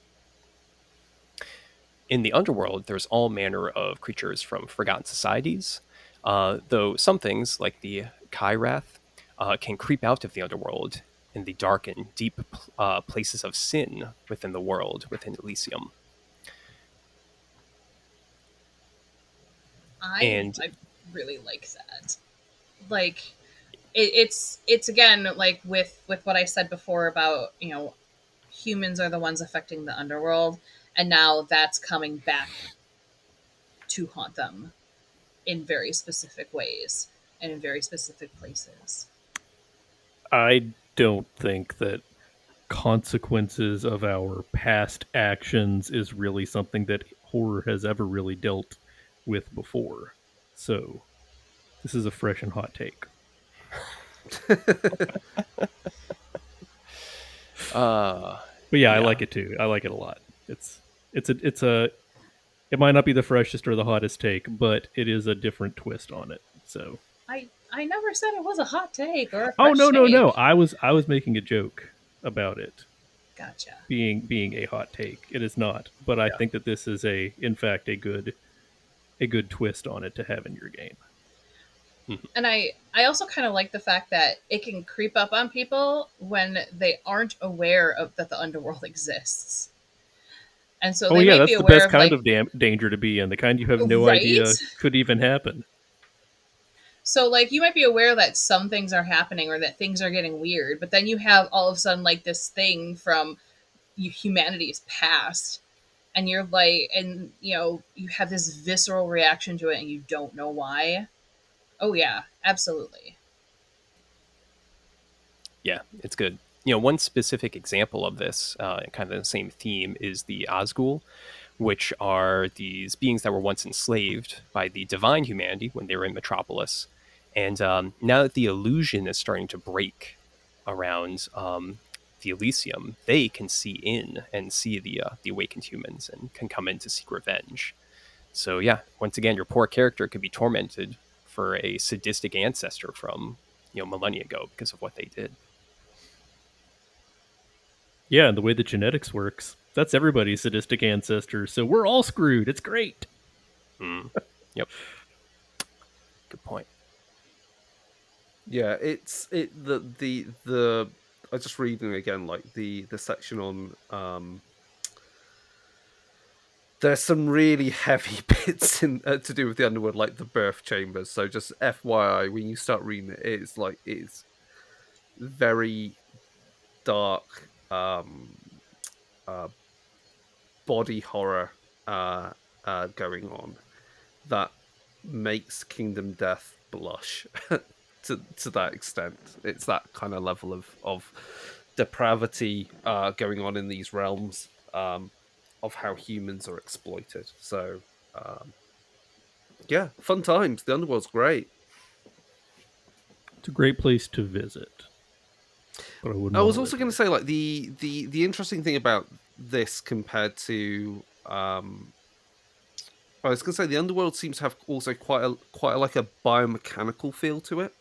In the underworld, there's all manner of creatures from forgotten societies, though some things, like the Kyrath, can creep out of the underworld in the dark and deep places of sin within the world, within Elysium. I really like that. Like, it's again like with what I said before about humans are the ones affecting the underworld, and now that's coming back to haunt them in very specific ways and in very specific places. I don't think that consequences of our past actions is really something that horror has ever really dealt with before. So this is a fresh and hot take. But yeah, I like it too. I like it a lot. It's a it might not be the freshest or the hottest take, but it is a different twist on it. So I never said it was a hot take or a oh fresh no. take. I was making a joke about it Gotcha. being a hot take. It is not, but I think that this is in fact a good twist on it to have in your game. And I also kind of like the fact that it can creep up on people when they aren't aware of that the underworld exists. And so they might that's be the aware best of kind like of danger to be in, the kind you have no right? idea could even happen. So like you might be aware that some things are happening or that things are getting weird, but then you have all of a sudden like this thing from humanity's past, and you're like, and you have this visceral reaction to it, and you don't know why. Oh yeah, absolutely. Yeah, it's good. One specific example of this, kind of the same theme, is the Osgul, which are these beings that were once enslaved by the divine humanity when they were in Metropolis. And now that the illusion is starting to break around the Elysium, they can see in and see the awakened humans and can come in to seek revenge. So yeah, once again, your poor character could be tormented for a sadistic ancestor from millennia ago because of what they did. Yeah, and the way the genetics works, that's everybody's sadistic ancestor, so we're all screwed. It's great. Yep. Good point. Yeah, it's the I was just reading again, like the section on there's some really heavy bits in to do with the underworld, like the birth chambers. So just FYI, when you start reading it, it's very dark, body horror going on that makes Kingdom Death blush to that extent. It's that kind of level of depravity going on in these realms, of how humans are exploited. So yeah, fun times. The underworld's great. It's a great place to visit. But I was also going to say, like, the interesting thing about this compared to I was going to say the underworld seems to have also quite a like a biomechanical feel to it.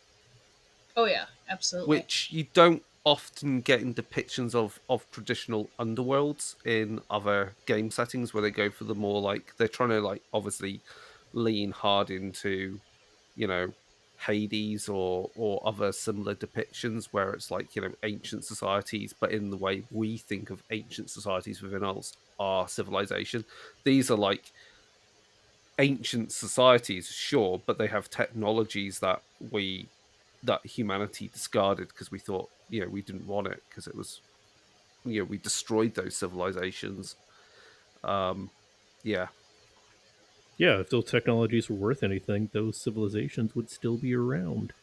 Oh yeah, absolutely. Which you don't often get in depictions of traditional underworlds in other game settings, where they go for the more like, they're trying to like obviously lean hard into, Hades or other similar depictions where it's like, ancient societies, but in the way we think of ancient societies within our civilization. These are like ancient societies, sure, but they have technologies that humanity discarded because we thought, we didn't want it because it was, we destroyed those civilizations. Yeah. Yeah, if those technologies were worth anything, those civilizations would still be around.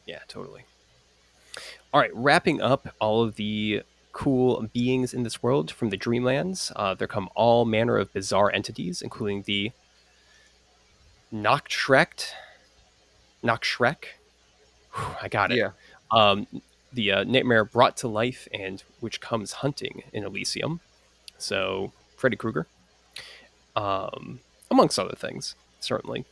Yeah, totally. All right, wrapping up all of the cool beings in this world from the Dreamlands, there come all manner of bizarre entities, including the Noxhrek. I got it. Yeah. The nightmare brought to life and which comes hunting in Elysium. So Freddy Krueger, amongst other things, certainly.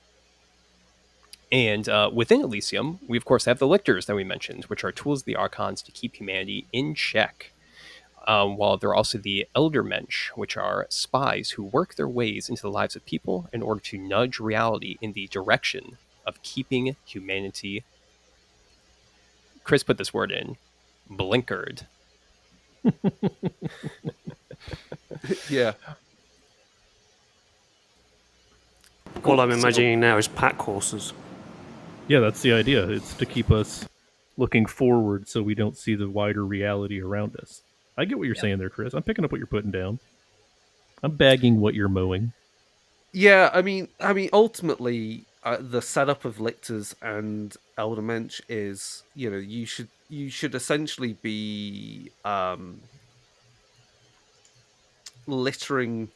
And within Elysium, we of course have the lictors that we mentioned, which are tools of the Archons to keep humanity in check. While there are also the Eldermensch, which are spies who work their ways into the lives of people in order to nudge reality in the direction of keeping humanity. Chris put this word in, blinkered. Yeah. All I'm imagining now is pack horses. Yeah, that's the idea. It's to keep us looking forward so we don't see the wider reality around us. I get what you're saying there, Chris. I'm picking up what you're putting down. I'm bagging what you're mowing. Yeah, I mean, ultimately, the setup of lictors and eldermensch is, you should essentially be littering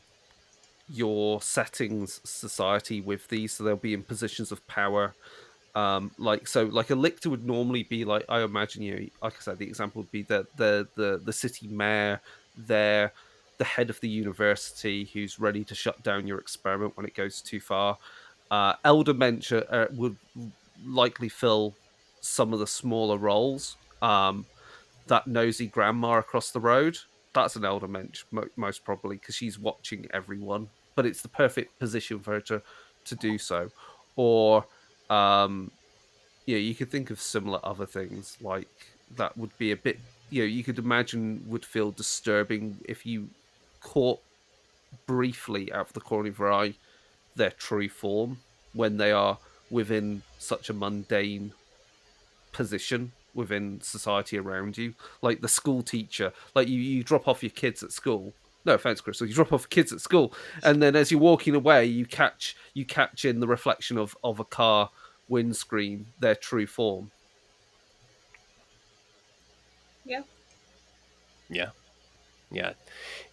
your settings society with these, so they'll be in positions of power. Like a lictor would normally be like, I imagine, like I said, the example would be the city mayor, there, the head of the university who's ready to shut down your experiment when it goes too far. Elder Mensch would likely fill some of the smaller roles. That nosy grandma across the road, that's an elder mensch, most probably, because she's watching everyone. But it's the perfect position for her to do so. Or, you could think of similar other things like that would be a bit, you could imagine would feel disturbing if you caught briefly out of the corner of your eye their true form when they are within such a mundane position within society around you, like the school teacher. Like you drop off your kids at school. No offense, Crystal. You drop off kids at school, and then as you're walking away, you catch in the reflection of a car windscreen their true form. Yeah. Yeah.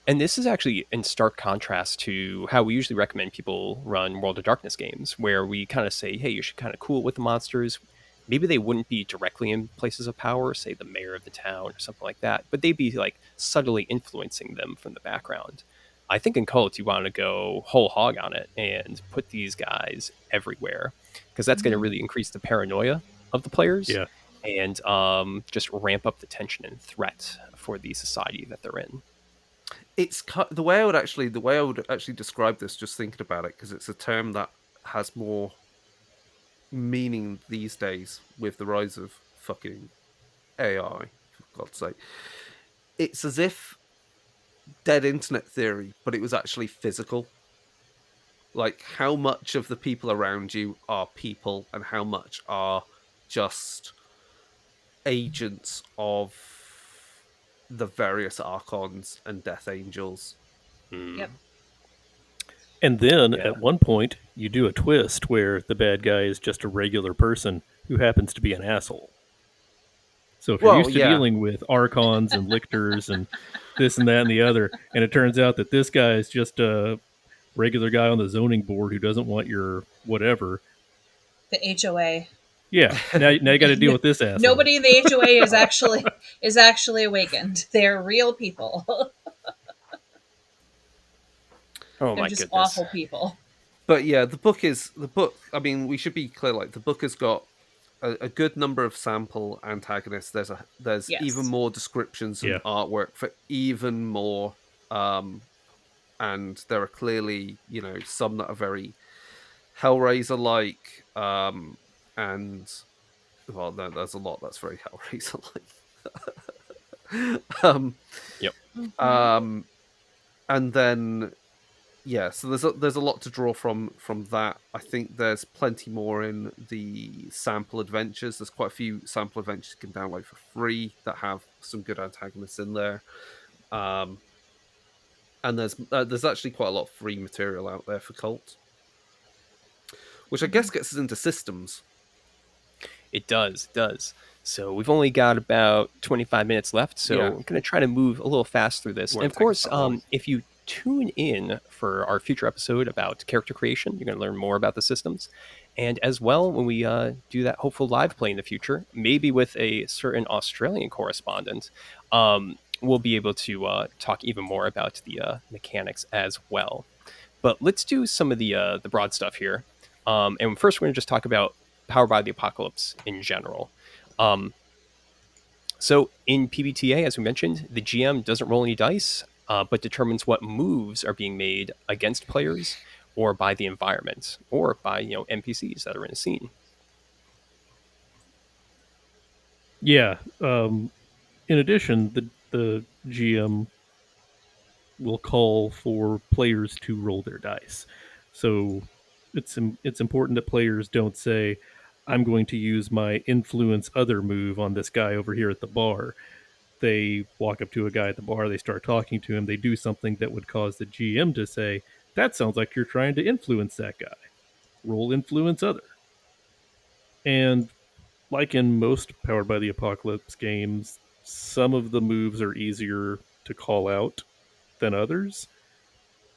And this is actually in stark contrast to how we usually recommend people run World of Darkness games, where we kind of say, hey, you should kind of cool it with the monsters. Maybe they wouldn't be directly in places of power, say the mayor of the town or something like that, but they'd be like subtly influencing them from the background. I think in Cult, you want to go whole hog on it and put these guys everywhere, because that's going to really increase the paranoia of the players. Yeah. And just ramp up the tension and threat for the society that they're in. It's the way I would actually describe this, just thinking about it, because it's a term that has more meaning these days with the rise of fucking AI, for God's sake. It's as if dead internet theory, but it was actually physical. Like, how much of the people around you are people and how much are just agents of the various archons and death angels. Yep. And then at one point, you do a twist where the bad guy is just a regular person who happens to be an asshole. So if you're used to dealing with archons and lictors and this and that and the other, and it turns out that this guy is just a regular guy on the zoning board who doesn't want your whatever. The HOA. Yeah. Now you got to deal with this asshole. Nobody in the HOA is actually awakened. They're real people. Oh, They're my just goodness. awful people. But yeah, the book. I mean, we should be clear. Like, the book has got a good number of sample antagonists. There's Yes. even more descriptions and artwork for even more. And there are clearly, some that are very Hellraiser-like. And well, no, there's a lot that's very Hellraiser-like. Yep. And then, so there's a lot to draw from that. I think there's plenty more in the sample adventures. There's quite a few sample adventures you can download for free that have some good antagonists in there. And there's actually quite a lot of free material out there for Kult, which I guess gets us into systems. It does. So we've only got about 25 minutes left, so I'm going to try to move a little fast through this. And of course, if you tune in for our future episode about character creation, you're going to learn more about the systems. And as well, when we do that hopeful live play in the future, maybe with a certain Australian correspondent, we'll be able to talk even more about the mechanics as well. But let's do some of the broad stuff here. And first, we're going to just talk about Powered by the Apocalypse in general. So in PBTA, as we mentioned, the GM doesn't roll any dice, but determines what moves are being made against players, or by the environment, or by NPCs that are in a scene. Yeah. In addition, the GM will call for players to roll their dice. So it's important that players don't say, I'm going to use my influence other move on this guy over here at the bar. They walk up to a guy at the bar, they start talking to him, they do something that would cause the GM to say, that sounds like you're trying to influence that guy. roll influence other. And like in most Powered by the Apocalypse games, some of the moves are easier to call out than others.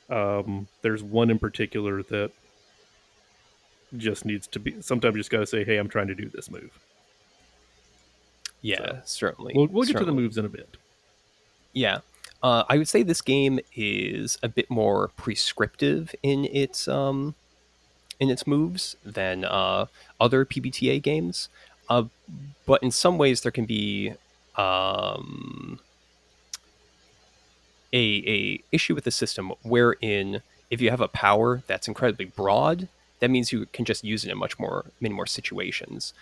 There's one in particular that just needs to be. Sometimes you just got to say, "Hey, I'm trying to do this move." So Yeah, certainly, we'll get to the certainly. moves in a bit. Yeah. I would say this game is a bit more prescriptive in its moves than other PBTA games, uh, but in some ways there can be um, a issue with the system wherein if you have a power that's incredibly broad, that means you can just use it in many more situations,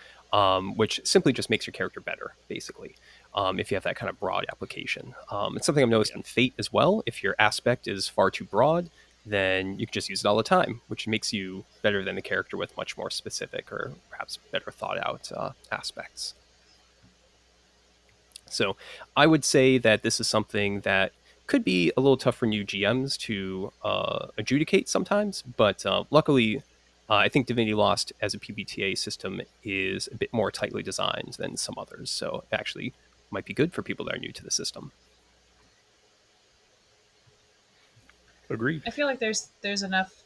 which simply just makes your character better, basically. If you have that kind of broad application, it's something I've noticed in Fate as well. If your aspect is far too broad, then you can just use it all the time, which makes you better than the character with much more specific or perhaps better thought out aspects. So I would say that this is something that could be a little tough for new GMs to adjudicate sometimes, but luckily, I think Divinity Lost as a PBTA system is a bit more tightly designed than some others. So it actually might be good for people that are new to the system. Agreed. I feel like there's enough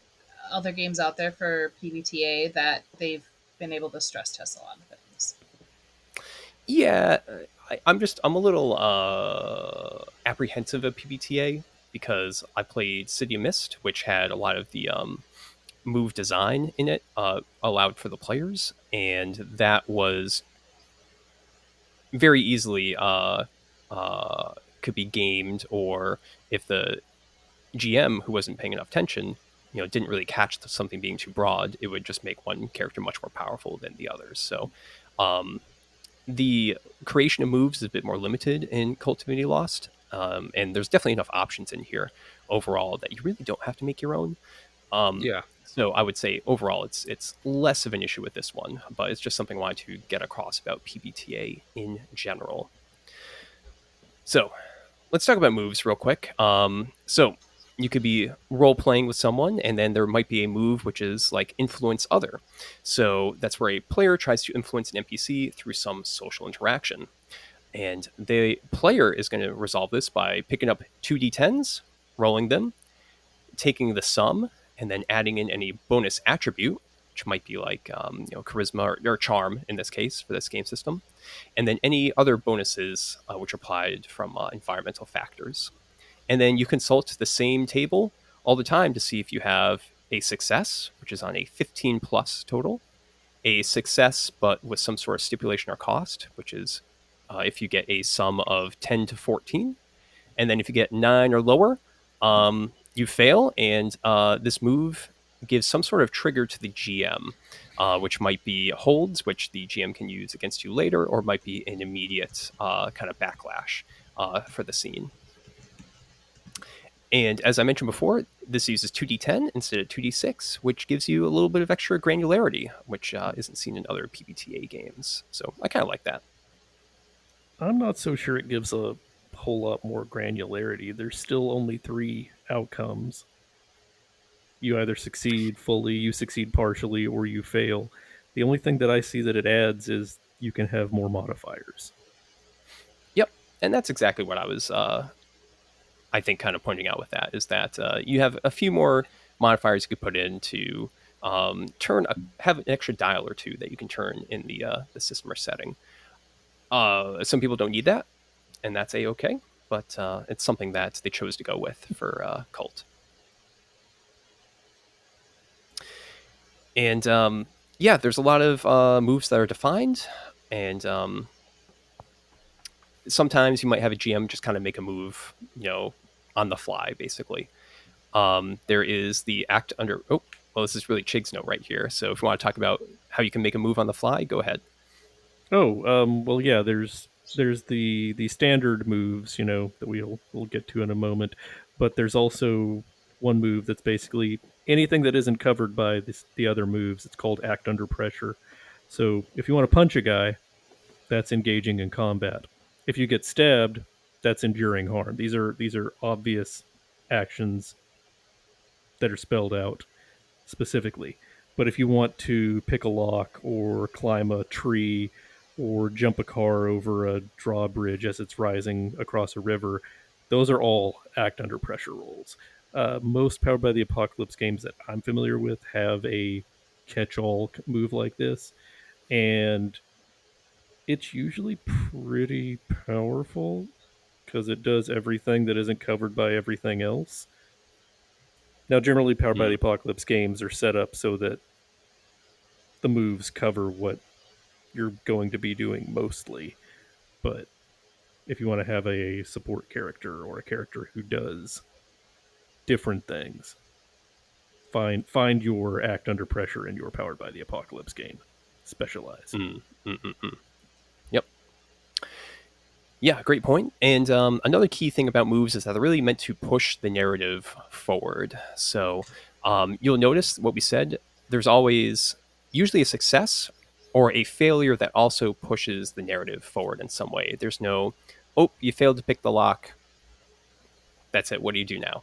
other games out there for PBTA that they've been able to stress test a lot of things. Yeah, I'm a little apprehensive of PBTA because I played City of Mist, which had a lot of the move design in it allowed for the players, and that was very easily could be gamed, or if the GM who wasn't paying enough attention, didn't really catch something being too broad, it would just make one character much more powerful than the others. So um, the creation of moves is a bit more limited in Cult Divinity Lost, and there's definitely enough options in here overall that you really don't have to make your own. Um, Yeah. so I would say overall it's less of an issue with this one, but it's just something I wanted to get across about PBTA in general. So let's talk about moves real quick. So you could be role playing with someone, and then there might be a move which is like influence other. So that's where a player tries to influence an NPC through some social interaction. And the player is going to resolve this by picking up 2d10s, rolling them, taking the sum, and then adding in any bonus attribute, which might be like charisma or charm in this case for this game system, and then any other bonuses which are applied from environmental factors. And then you consult the same table all the time to see if you have a success, which is on a 15 plus total, a success but with some sort of stipulation or cost, which is if you get a sum of 10 to 14, and then if you get 9 or lower, you fail, and this move gives some sort of trigger to the GM, which might be holds, which the GM can use against you later, or might be an immediate kind of backlash for the scene. And as I mentioned before, this uses 2d10 instead of 2d6, which gives you a little bit of extra granularity, which isn't seen in other PBTA games. So I kind of like that. I'm not so sure it gives a whole lot more granularity. There's still only 3 outcomes. You either succeed fully, you succeed partially, or you fail. The only thing that I see that it adds is you can have more modifiers. Yep. And that's exactly what I was, I think, kind of pointing out with that, is that you have a few more modifiers you could put in to have an extra dial or two that you can turn in the system or setting. Some people don't need that, and that's a-okay, but it's something that they chose to go with for Cult. And yeah, there's a lot of moves that are defined, and sometimes you might have a GM just kind of make a move, on the fly, basically. There is the act under. Oh, well, this is really Chigg's note right here. So if you want to talk about how you can make a move on the fly, go ahead. Oh, well, yeah. There's the standard moves, that we'll get to in a moment, but there's also one move that's basically anything that isn't covered by the other moves. It's called act under pressure. So if you want to punch a guy, that's engaging in combat. If you get stabbed, that's enduring harm. These are obvious actions that are spelled out specifically. But if you want to pick a lock or climb a tree or jump a car over a drawbridge as it's rising across a river, those are all act under pressure rolls. Most Powered by the Apocalypse games that I'm familiar with have a catch all move like this, and it's usually pretty powerful because it does everything that isn't covered by everything else. Now, generally, Powered by Hmm. the Apocalypse games are set up so that the moves cover what you're going to be doing mostly. But if you want to have a support character or a character who does different things, find your act under pressure in your Powered by the Apocalypse game. Specialize. Mm, mm, mm, mm. Yep. Yeah, great point. And another key thing about moves is that they're really meant to push the narrative forward. So you'll notice what we said. There's always usually a success or a failure that also pushes the narrative forward in some way. There's no, oh, you failed to pick the lock. That's it. What do you do now?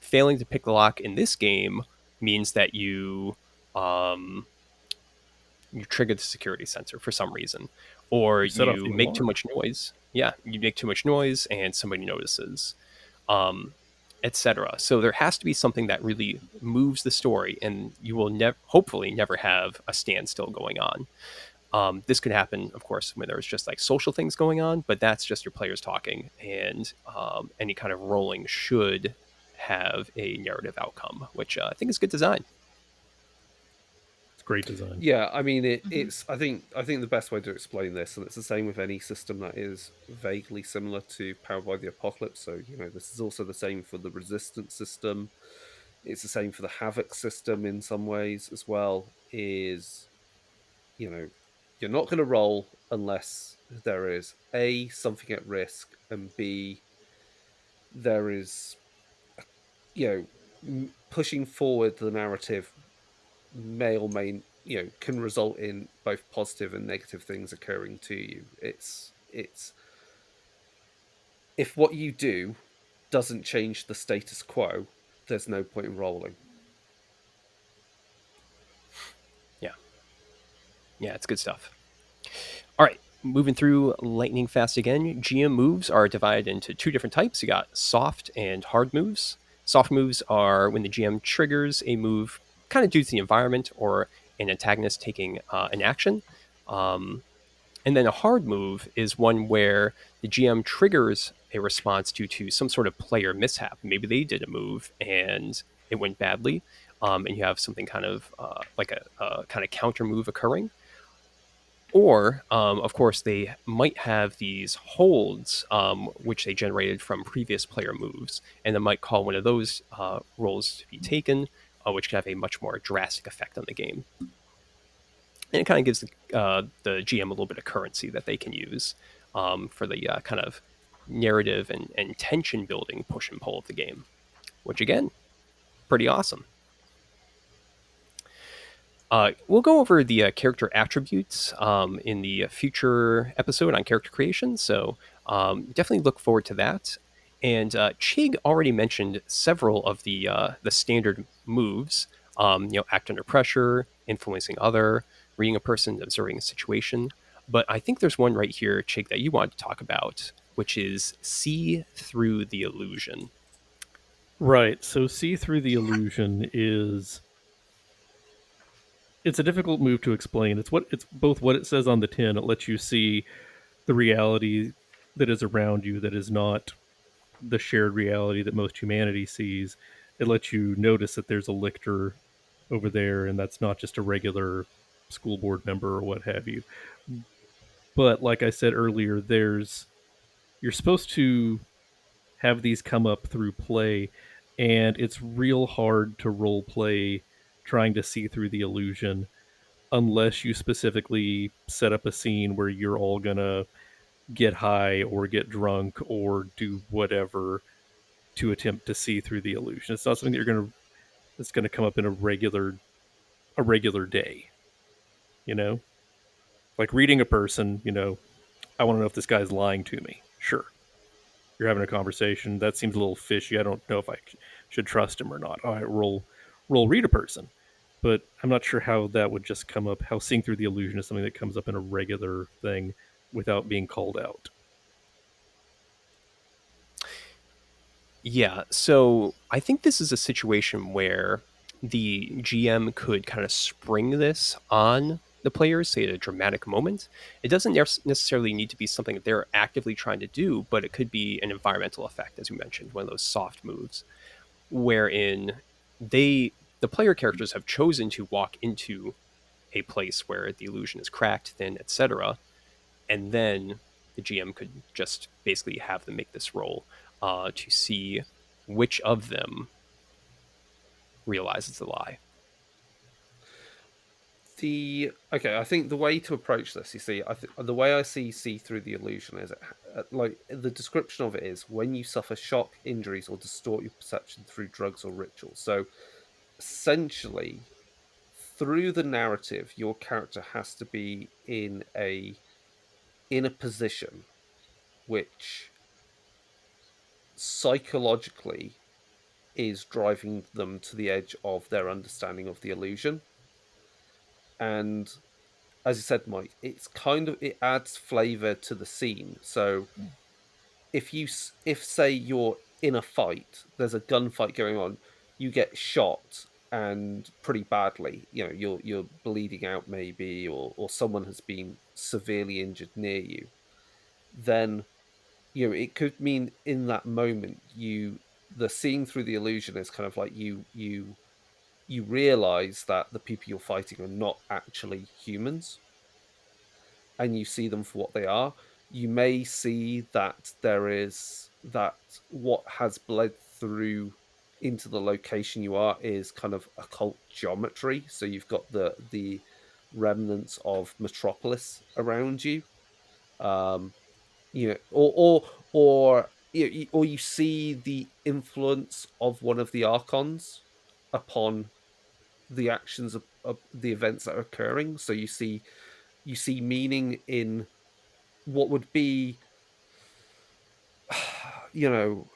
Failing to pick the lock in this game means that you trigger the security sensor for some reason, or You set off you the make too alarm. much noise. Yeah, you make too much noise and somebody notices, um, etc. So there has to be something that really moves the story, and you will hopefully never have a standstill going on. This could happen, of course, when there's just like social things going on, but that's just your players talking, and any kind of rolling should have a narrative outcome, which I think is good design. It's great design. Yeah, I mean Mhm. it's I think the best way to explain this, and it's the same with any system that is vaguely similar to Powered by the Apocalypse. So, this is also the same for the Resistance system. It's the same for the Havoc system in some ways as well, is you know, you're not gonna roll unless there is A, something at risk, and B, there is you know pushing forward the narrative may or may can result in both positive and negative things occurring to you. It's if what you do doesn't change the status quo, there's no point in rolling. Yeah, yeah, it's good stuff. All right, moving through lightning fast again. GM moves are divided into two different types. You got soft and hard moves. Soft moves are when the GM triggers a move kind of due to the environment or an antagonist taking an action. Um, and then a hard move is one where the GM triggers a response due to some sort of player mishap. Maybe they did a move and it went badly, and you have something kind of like a kind of counter move occurring. Or, of course, they might have these holds, which they generated from previous player moves, and they might call one of those rolls to be taken, which can have a much more drastic effect on the game. And it kind of gives the GM a little bit of currency that they can use for the kind of narrative and tension building push and pull of the game, which again, pretty awesome. We'll go over the character attributes in the future episode on character creation, so definitely look forward to that. And Chigg already mentioned several of the standard moves. Act under pressure, influencing other, reading a person, observing a situation. But I think there's one right here, Chigg, that you wanted to talk about, which is see through the illusion. Right. So see through the illusion is it's a difficult move to explain. It's both what it says on the tin. It lets you see the reality that is around you that is not the shared reality that most humanity sees. It lets you notice that there's a lictor over there and that's not just a regular school board member or what have you. But like I said earlier, you're supposed to have these come up through play, and it's real hard to role play trying to see through the illusion unless you specifically set up a scene where you're all gonna get high or get drunk or do whatever to attempt to see through the illusion. It's not something that that's gonna come up in a regular day, you know? Like reading a person, I want to know if this guy's lying to me. Sure. You're having a conversation. That seems a little fishy. I don't know if I should trust him or not. All right, roll read a person. but I'm not sure how that would just come up. How seeing through the illusion is something that comes up in a regular thing without being called out. Yeah, so I think this is a situation where the GM could kind of spring this on the players, say at a dramatic moment. It doesn't necessarily need to be something that they're actively trying to do, but it could be an environmental effect, as we mentioned, one of those soft moves, wherein the player characters have chosen to walk into a place where the illusion is cracked, thin, etc., and then the GM could just basically have them make this roll to see which of them realizes the lie. I think the way to approach this, you see, the way I see through the illusion is like the description of it is when you suffer shock, injuries, or distort your perception through drugs or rituals. So essentially, through the narrative, your character has to be in a position which psychologically is driving them to the edge of their understanding of the illusion. And as you said, Mike, it adds flavor to the scene. So if say you're in a fight, there's a gunfight going on, you get shot and pretty badly. You know, you're bleeding out maybe, or someone has been severely injured near you. Then it could mean in that moment the seeing through the illusion is kind of like you realize that the people you're fighting are not actually humans, and you see them for what they are. You may see that there is that what has bled through into the location you are is kind of occult geometry. So you've got the remnants of Metropolis around you, um, or you see the influence of one of the archons upon the actions of the events that are occurring. So you see meaning in what would be you know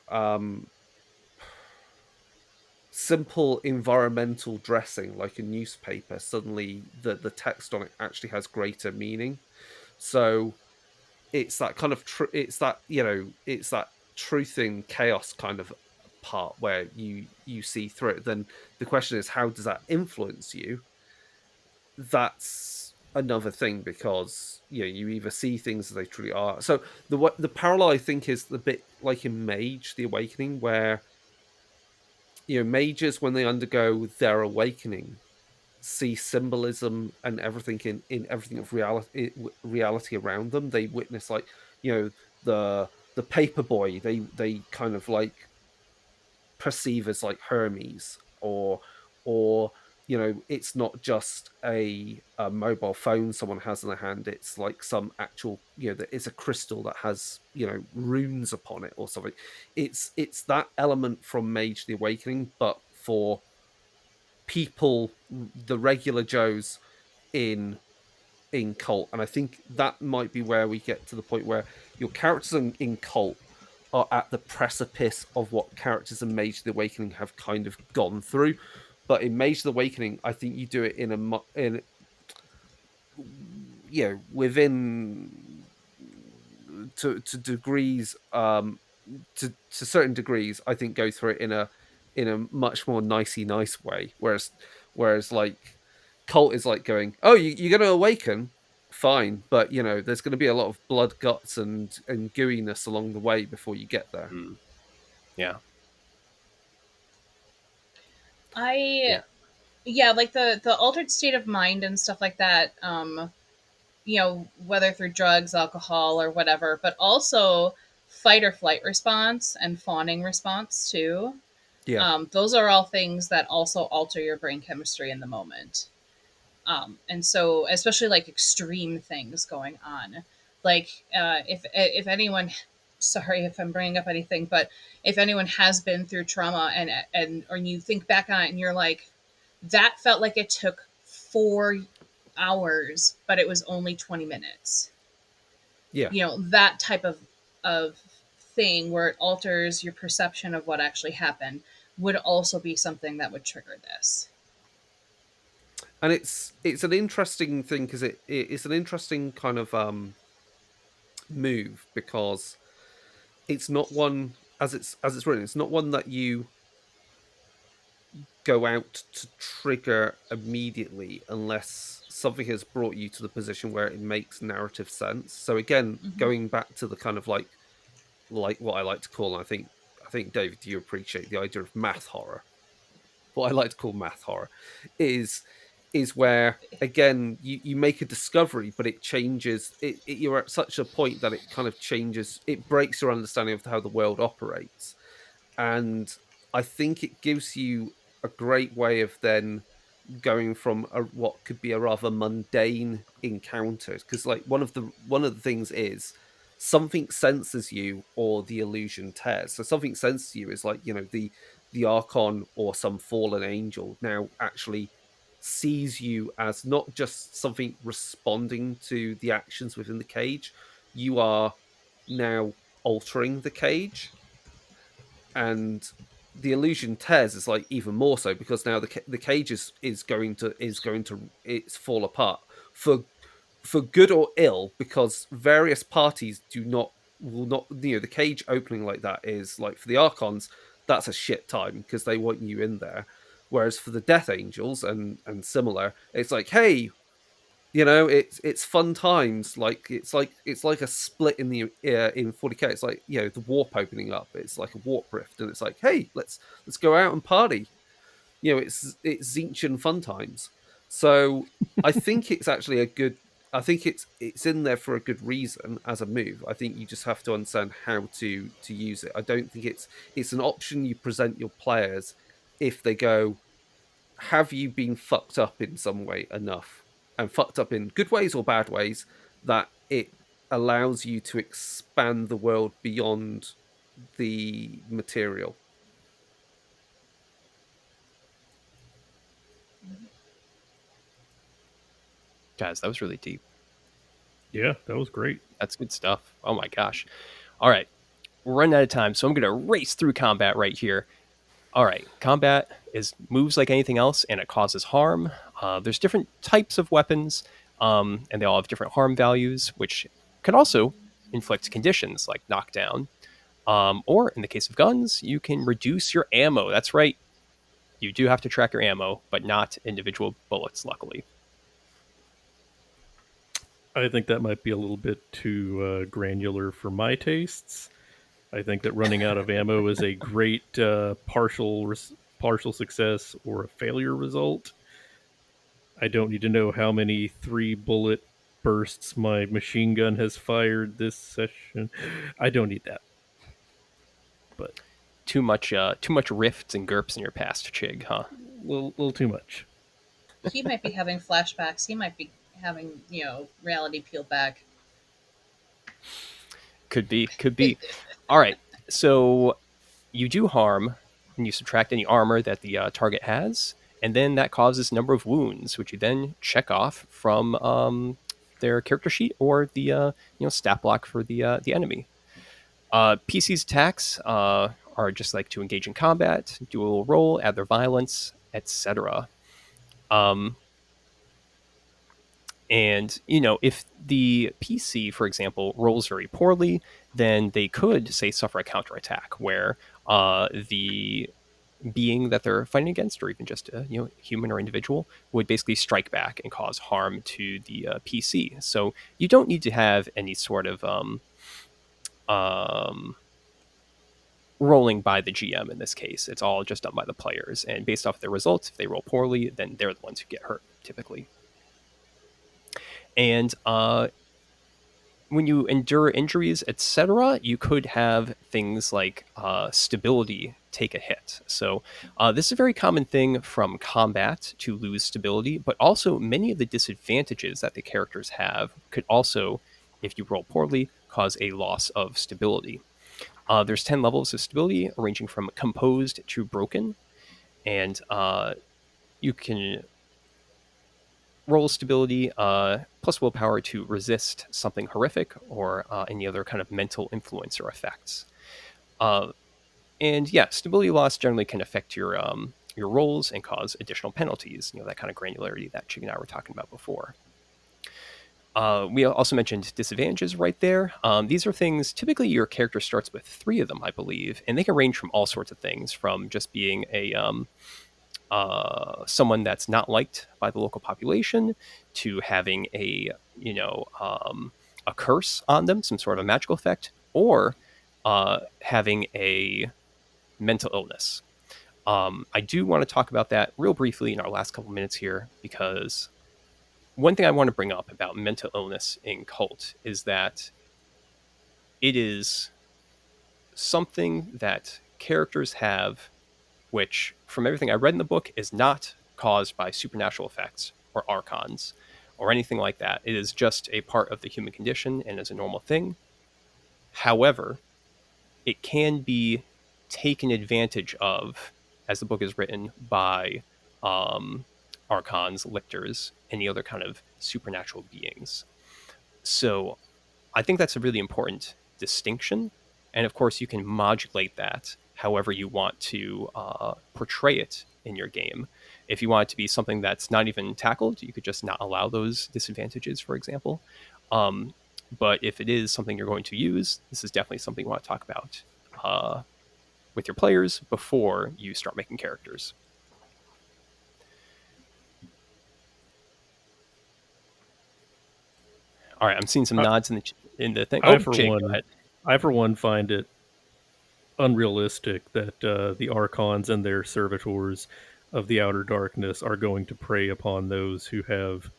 simple environmental dressing like a newspaper. Suddenly the text on it actually has greater meaning. So it's that kind of it's that truth in chaos kind of part where you see through it. Then the question is, how does that influence you? That's another thing, because you either see things as they truly are. So the parallel, I think, is the bit like in Mage the Awakening, where mages, when they undergo their awakening, see symbolism and everything in everything of reality around them. They witness, like, the paper boy, they kind of like perceive as like Hermes, or it's not just a mobile phone someone has in their hand. It's like some actual, that is a crystal that has runes upon it or something. It's that element from Mage the Awakening, but for people, the regular Joes in Cult. And I think that might be where we get to the point where your characters in Cult are at the precipice of what characters in Mage the Awakening have kind of gone through. But in Mage the Awakening, I think you do it within to degrees, to certain degrees. I think go through it in a much more nicey nice way. Whereas like Cult is like going, oh, you're going to awaken, fine, but there's going to be a lot of blood, guts, and gooiness along the way before you get there. Mm. Yeah. I Yeah. Yeah, like the altered state of mind and stuff like that. Whether through drugs, alcohol, or whatever, but also fight or flight response and fawning response too. Yeah. Those are all things that also alter your brain chemistry in the moment. And so, especially like extreme things going on, like if anyone, sorry if I'm bringing up anything, but if anyone has been through trauma and or you think back on it and you're like, that felt like it took 4 hours, but it was only 20 minutes. Yeah. That type of thing where it alters your perception of what actually happened would also be something that would trigger this. and it's an interesting thing because it's an interesting kind of move, because it's not one, as it's written, it's not one that you go out to trigger immediately unless something has brought you to the position where it makes narrative sense. So again, Mhm. going back to the kind of like what I like to call, and I think David, you appreciate the idea of math horror. What I like to call math horror is where again you make a discovery, but it changes you're at such a point that it kind of changes, it breaks your understanding of how the world operates. And I think it gives you a great way of then going from what could be a rather mundane encounter, because like one of the things is something senses you or the illusion tears. So something senses you is like, the archon or some fallen angel now actually sees you as not just something responding to the actions within the cage. You are now altering the cage, and the illusion tears is like even more so, because now the cage is going to it's fall apart for good or ill, because various parties do not will not, the cage opening like that is like, for the archons, that's a shit time because they want you in there, whereas for the death angels and similar, it's like, hey, it's fun times. Like it's like a split in the in 40k. It's like, the warp opening up. It's like a warp rift, and it's like, hey, let's go out and party. It's Zinchian fun times. So I think it's actually a good. I think it's in there for a good reason as a move. I think you just have to understand how to use it. I don't think it's an option you present your players if they go, have you been fucked up in some way enough, and fucked up in good ways or bad ways, that it allows you to expand the world beyond the material. Guys, that was really deep. Yeah, that was great. That's good stuff. Oh my gosh. All right. We're running out of time, so I'm going to race through combat right here. All right. Combat is moves like anything else, and it causes harm. There's different types of weapons, and they all have different harm values, which can also inflict conditions like knockdown. Or in the case of guns, you can reduce your ammo. That's right. You do have to track your ammo, but not individual bullets, luckily. I think that might be a little bit too granular for my tastes. I think that running out of ammo is a great partial success or a failure result. I don't need to know how many 3 bullet bursts my machine gun has fired this session. I don't need that. But Too much rifts and GURPS in your past, Chigg, huh? little too much. He might be having flashbacks. He might be having, reality peeled back. Could be, could be. All right. So you do harm, and you subtract any armor that the target has, and then that causes number of wounds, which you then check off from their character sheet or the stat block for the enemy. PC's attacks are just like to engage in combat, do a little roll, add their violence, etc. And if the PC, for example, rolls very poorly, then they could say suffer a counterattack where the being that they're fighting against, or even just a human or individual, would basically strike back and cause harm to the PC. So you don't need to have any sort of rolling by the GM in this case. It's all just done by the players, and based off their results, if they roll poorly, then they're the ones who get hurt typically. And when you endure injuries, etc., you could have things like stability take a hit. So this is a very common thing from combat, to lose stability, but also many of the disadvantages that the characters have could also, if you roll poorly, cause a loss of stability. There's 10 levels of stability, ranging from composed to broken, and you can roll stability plus willpower to resist something horrific or any other kind of mental influence or effects. And yeah, stability loss generally can affect your your rolls and cause additional penalties. That kind of granularity that Chigg and I were talking about before. We also mentioned disadvantages right there. These are things, typically your character starts with 3 of them, I believe, and they can range from all sorts of things, from just being someone that's not liked by the local population, to having a curse on them, some sort of a magical effect, or having a mental illness. I do want to talk about that real briefly in our last couple minutes here, because one thing I want to bring up about mental illness in Kult is that it is something that characters have, which, from everything I read in the book, is not caused by supernatural effects or archons or anything like that. It is just a part of the human condition and is a normal thing. However, it can be taken advantage of, as the book is written, by archons, lictors, any other kind of supernatural beings. So I think that's a really important distinction. And of course, you can modulate that however you want to portray it in your game. If you want it to be something that's not even tackled, you could just not allow those disadvantages, for example. But if it is something you're going to use, this is definitely something you want to talk about with your players before you start making characters. All right, I'm seeing some nods in the thing. I for one find it unrealistic that the archons and their servitors of the outer darkness are going to prey upon those who have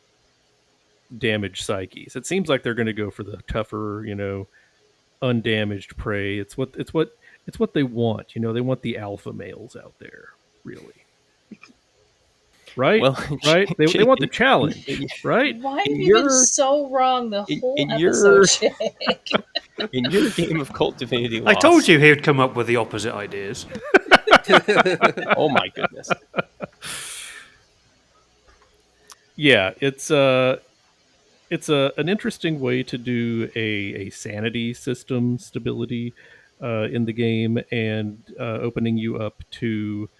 damaged psyches. It seems like they're going to go for the tougher, undamaged prey. It's what they want. They want the alpha males out there, really. Right? Well, right? They want the challenge, right? Why have you been so wrong the whole episode, Chigg? In your game of Kult Divinity Lost, I told you he would come up with the opposite ideas. Oh my goodness. Yeah, it's an interesting way to do a sanity system stability in the game, and opening you up to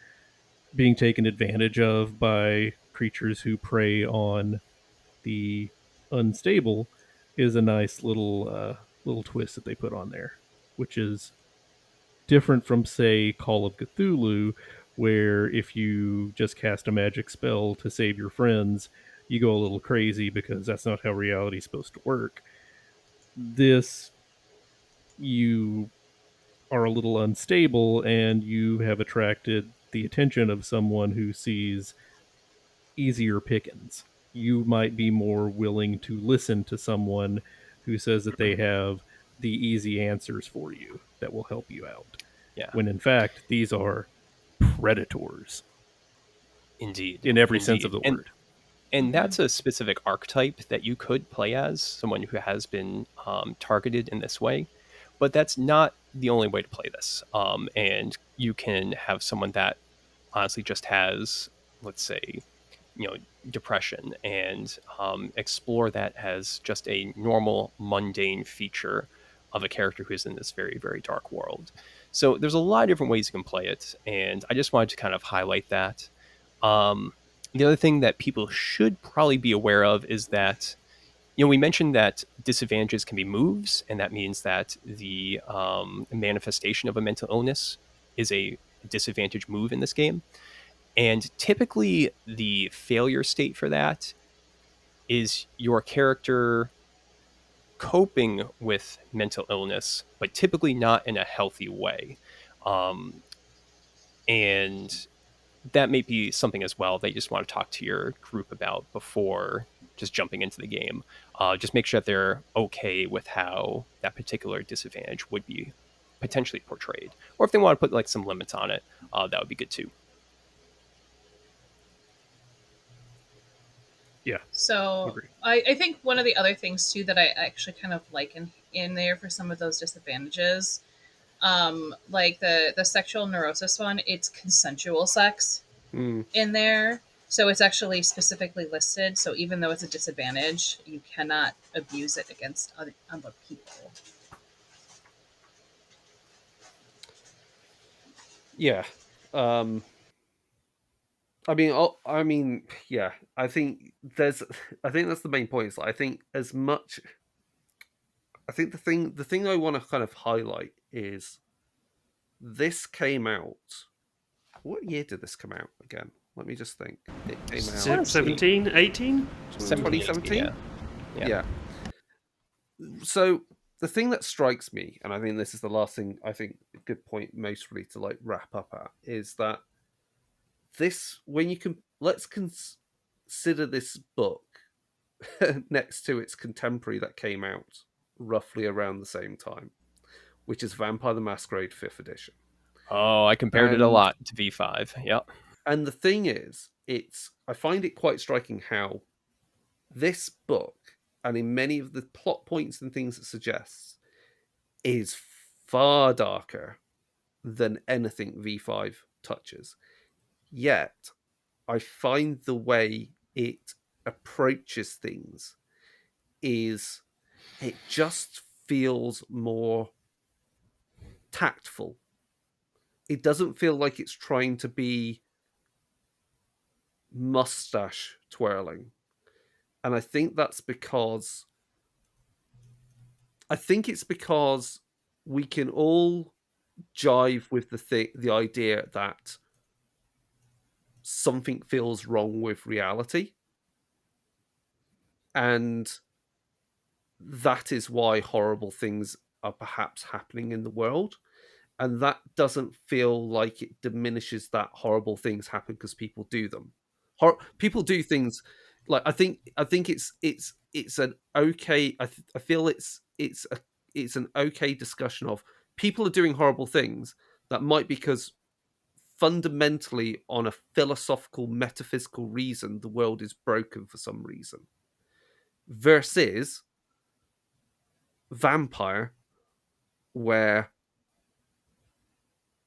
being taken advantage of by creatures who prey on the unstable is a nice little twist that they put on there, which is different from, say, Call of Cthulhu, where if you just cast a magic spell to save your friends, you go a little crazy because that's not how reality is supposed to work. This, you are a little unstable and you have attracted the attention of someone who sees easier pickings. You might be more willing to listen to someone who says that they have the easy answers for you that will help you out. Yeah. When in fact, these are predators. Indeed. In every sense of the word. And that's a specific archetype that you could play as, someone who has been targeted in this way. But that's not the only way to play this. And you can have someone that honestly just has, let's say, depression, and explore that as just a normal, mundane feature of a character who is in this very, very dark world. So there's a lot of different ways you can play it, and I just wanted to kind of highlight that. The other thing that people should probably be aware of is that, we mentioned that disadvantages can be moves, and that means that the manifestation of a mental illness is a disadvantage move in this game. And typically the failure state for that is your character coping with mental illness, but typically not in a healthy way. And that may be something as well that you just want to talk to your group about before just jumping into the game. Just make sure that they're okay with how that particular disadvantage would be potentially portrayed. Or if they want to put some limits on it, that would be good too. Yeah. So I think one of the other things too that I actually kind of like in there for some of those disadvantages, like the sexual neurosis one, it's consensual sex in there. So it's actually specifically listed. So even though it's a disadvantage, you cannot abuse it against other people. Yeah. Yeah. I think that's the main point. Is I think as much. I think the thing I want to kind of highlight is this came out. What year did this come out again? Let me just think. It came out 17, 18? 17, 2017. yeah. Yeah. So the thing that strikes me, and I think this is the last thing I think a good point mostly to like wrap up at, is that this when you can let's consider this book next to its contemporary that came out roughly around the same time, which is Vampire the Masquerade 5th edition. Oh, I compared it a lot to V5. Yep. And the thing is, I find it quite striking how this book, and in many of the plot points and things it suggests, is far darker than anything V5 touches. Yet, I find the way it approaches things is it just feels more tactful. It doesn't feel like it's trying to be mustache twirling. And I think it's because we can all jive with the idea that something feels wrong with reality. And that is why horrible things are perhaps happening in the world. And that doesn't feel like it diminishes that horrible things happen because people do them. People do things like I think it's an okay. I feel it's an okay discussion of people are doing horrible things that might be because fundamentally on a philosophical metaphysical reason the world is broken for some reason versus Vampire where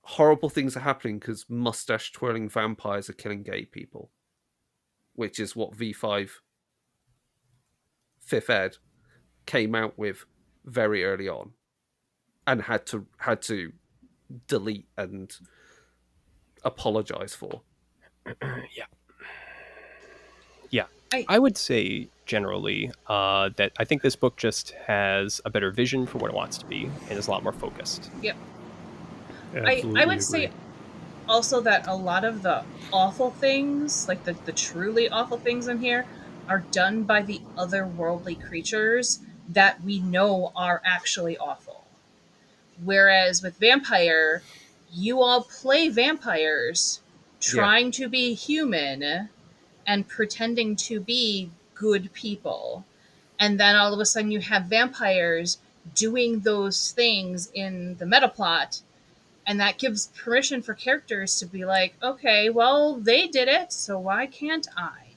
horrible things are happening because mustache twirling vampires are killing gay people, which is what V5 5th ed came out with very early on and had to delete and apologize for. Yeah. I would say generally that I think this book just has a better vision for what it wants to be and is a lot more focused. Yep. Absolutely I would agree. say also that a lot of the awful things, like the truly awful things in here, are done by the otherworldly creatures that we know are actually awful. Whereas with Vampire, you all play vampires trying to be human and pretending to be good people. And then all of a sudden you have vampires doing those things in the meta plot, and that gives permission for characters to be like, okay, well, they did it, so why can't I?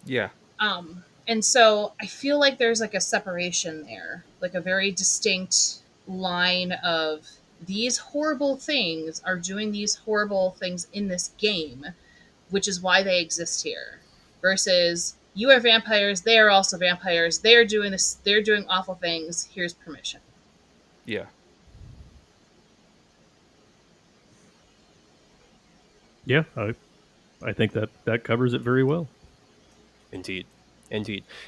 Yeah. And so I feel like there's like a separation there, like a very distinct line of these horrible things are doing these horrible things in this game, which is why they exist here. Versus you are vampires, they are also vampires, they're doing this, they're doing awful things, here's permission. Yeah. Yeah, I think that covers it very well. Indeed.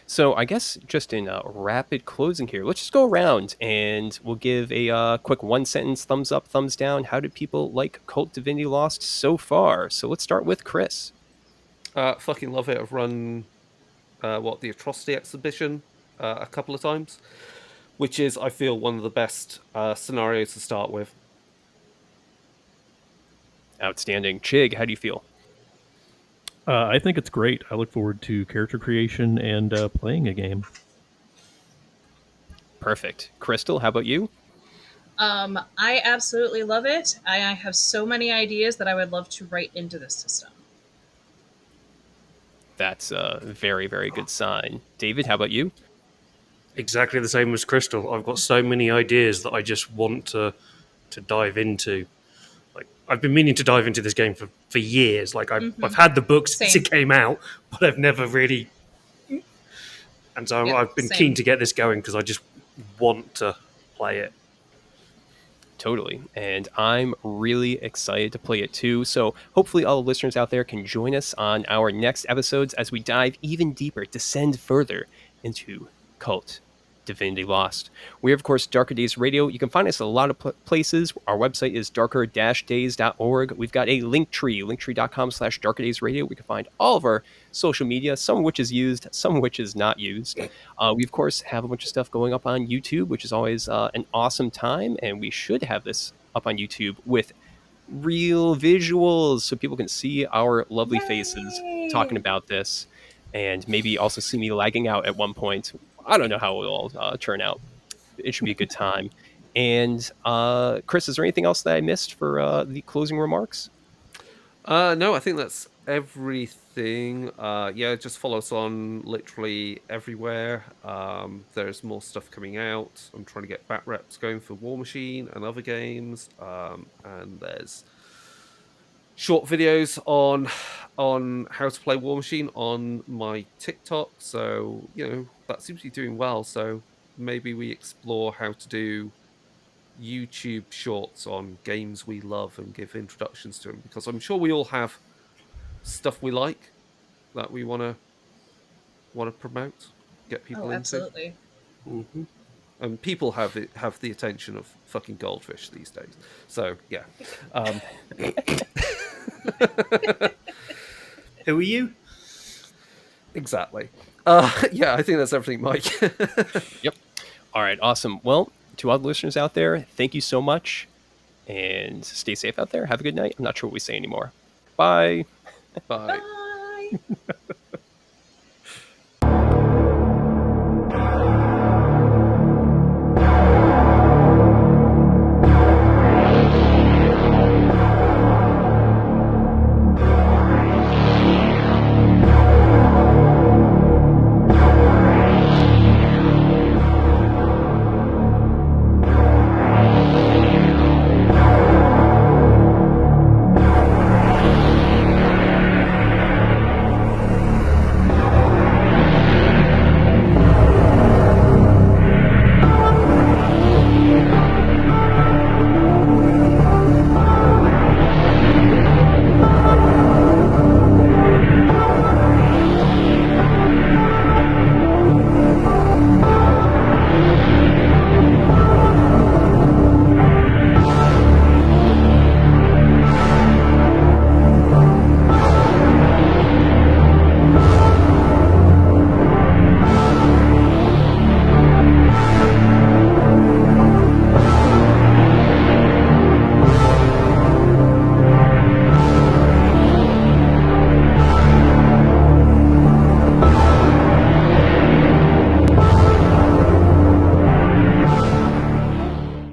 So I guess just in rapid closing here, let's just go around and we'll give a quick one sentence thumbs up, thumbs down. How did people like Kult Divinity Lost so far? So let's start with Chris. Fucking love it. I've run the Atrocity exhibition a couple of times, which is I feel one of the best scenarios to start with. Outstanding. Chigg, how do you feel? I think it's great. I look forward to character creation and playing a game. Perfect. Crystal, how about you? I absolutely love it. I have so many ideas that I would love to write into this system. That's a very, very good sign. David, how about you? Exactly the same as Crystal. I've got so many ideas that I just want to dive into. Like I've been meaning to dive into this game for years. Like I've had the books since it came out, but I've never really. And so I've been keen to get this going because I just want to play it. totally. And I'm really excited to play it too. So hopefully all the listeners out there can join us on our next episodes as we dive even deeper, descend further into Kult, Divinity Lost. We are, of course, Darker Days Radio. You can find us at a lot of places. Our website is darker-days.org. We've got a link tree, linktree.com/darkerdaysradio. We can find all of our social media, some of which is used, some of which is not used. We, of course, have a bunch of stuff going up on YouTube, which is always an awesome time. And we should have this up on YouTube with real visuals so people can see our lovely faces talking about this, and maybe also see me lagging out at one point. I don't know how it will all turn out. It should be a good time. And Chris, is there anything else that I missed for the closing remarks? No, I think that's everything. Yeah, just follow us on literally everywhere. There's more stuff coming out. I'm trying to get back reps going for War Machine and other games. And there's short videos on how to play War Machine on my TikTok. So, that seems to be doing well. So maybe we explore how to do YouTube shorts on games we love and give introductions to them, because I'm sure we all have stuff we like that we want to promote, get people into. Absolutely. Mm-hmm. And people have the attention of fucking goldfish these days. So yeah. Who are you? Exactly. Yeah, I think that's everything, Mike. Yep. All right. Awesome. Well, to all the listeners out there, thank you so much, and stay safe out there. Have a good night. I'm not sure what we say anymore. Bye. Bye. Bye.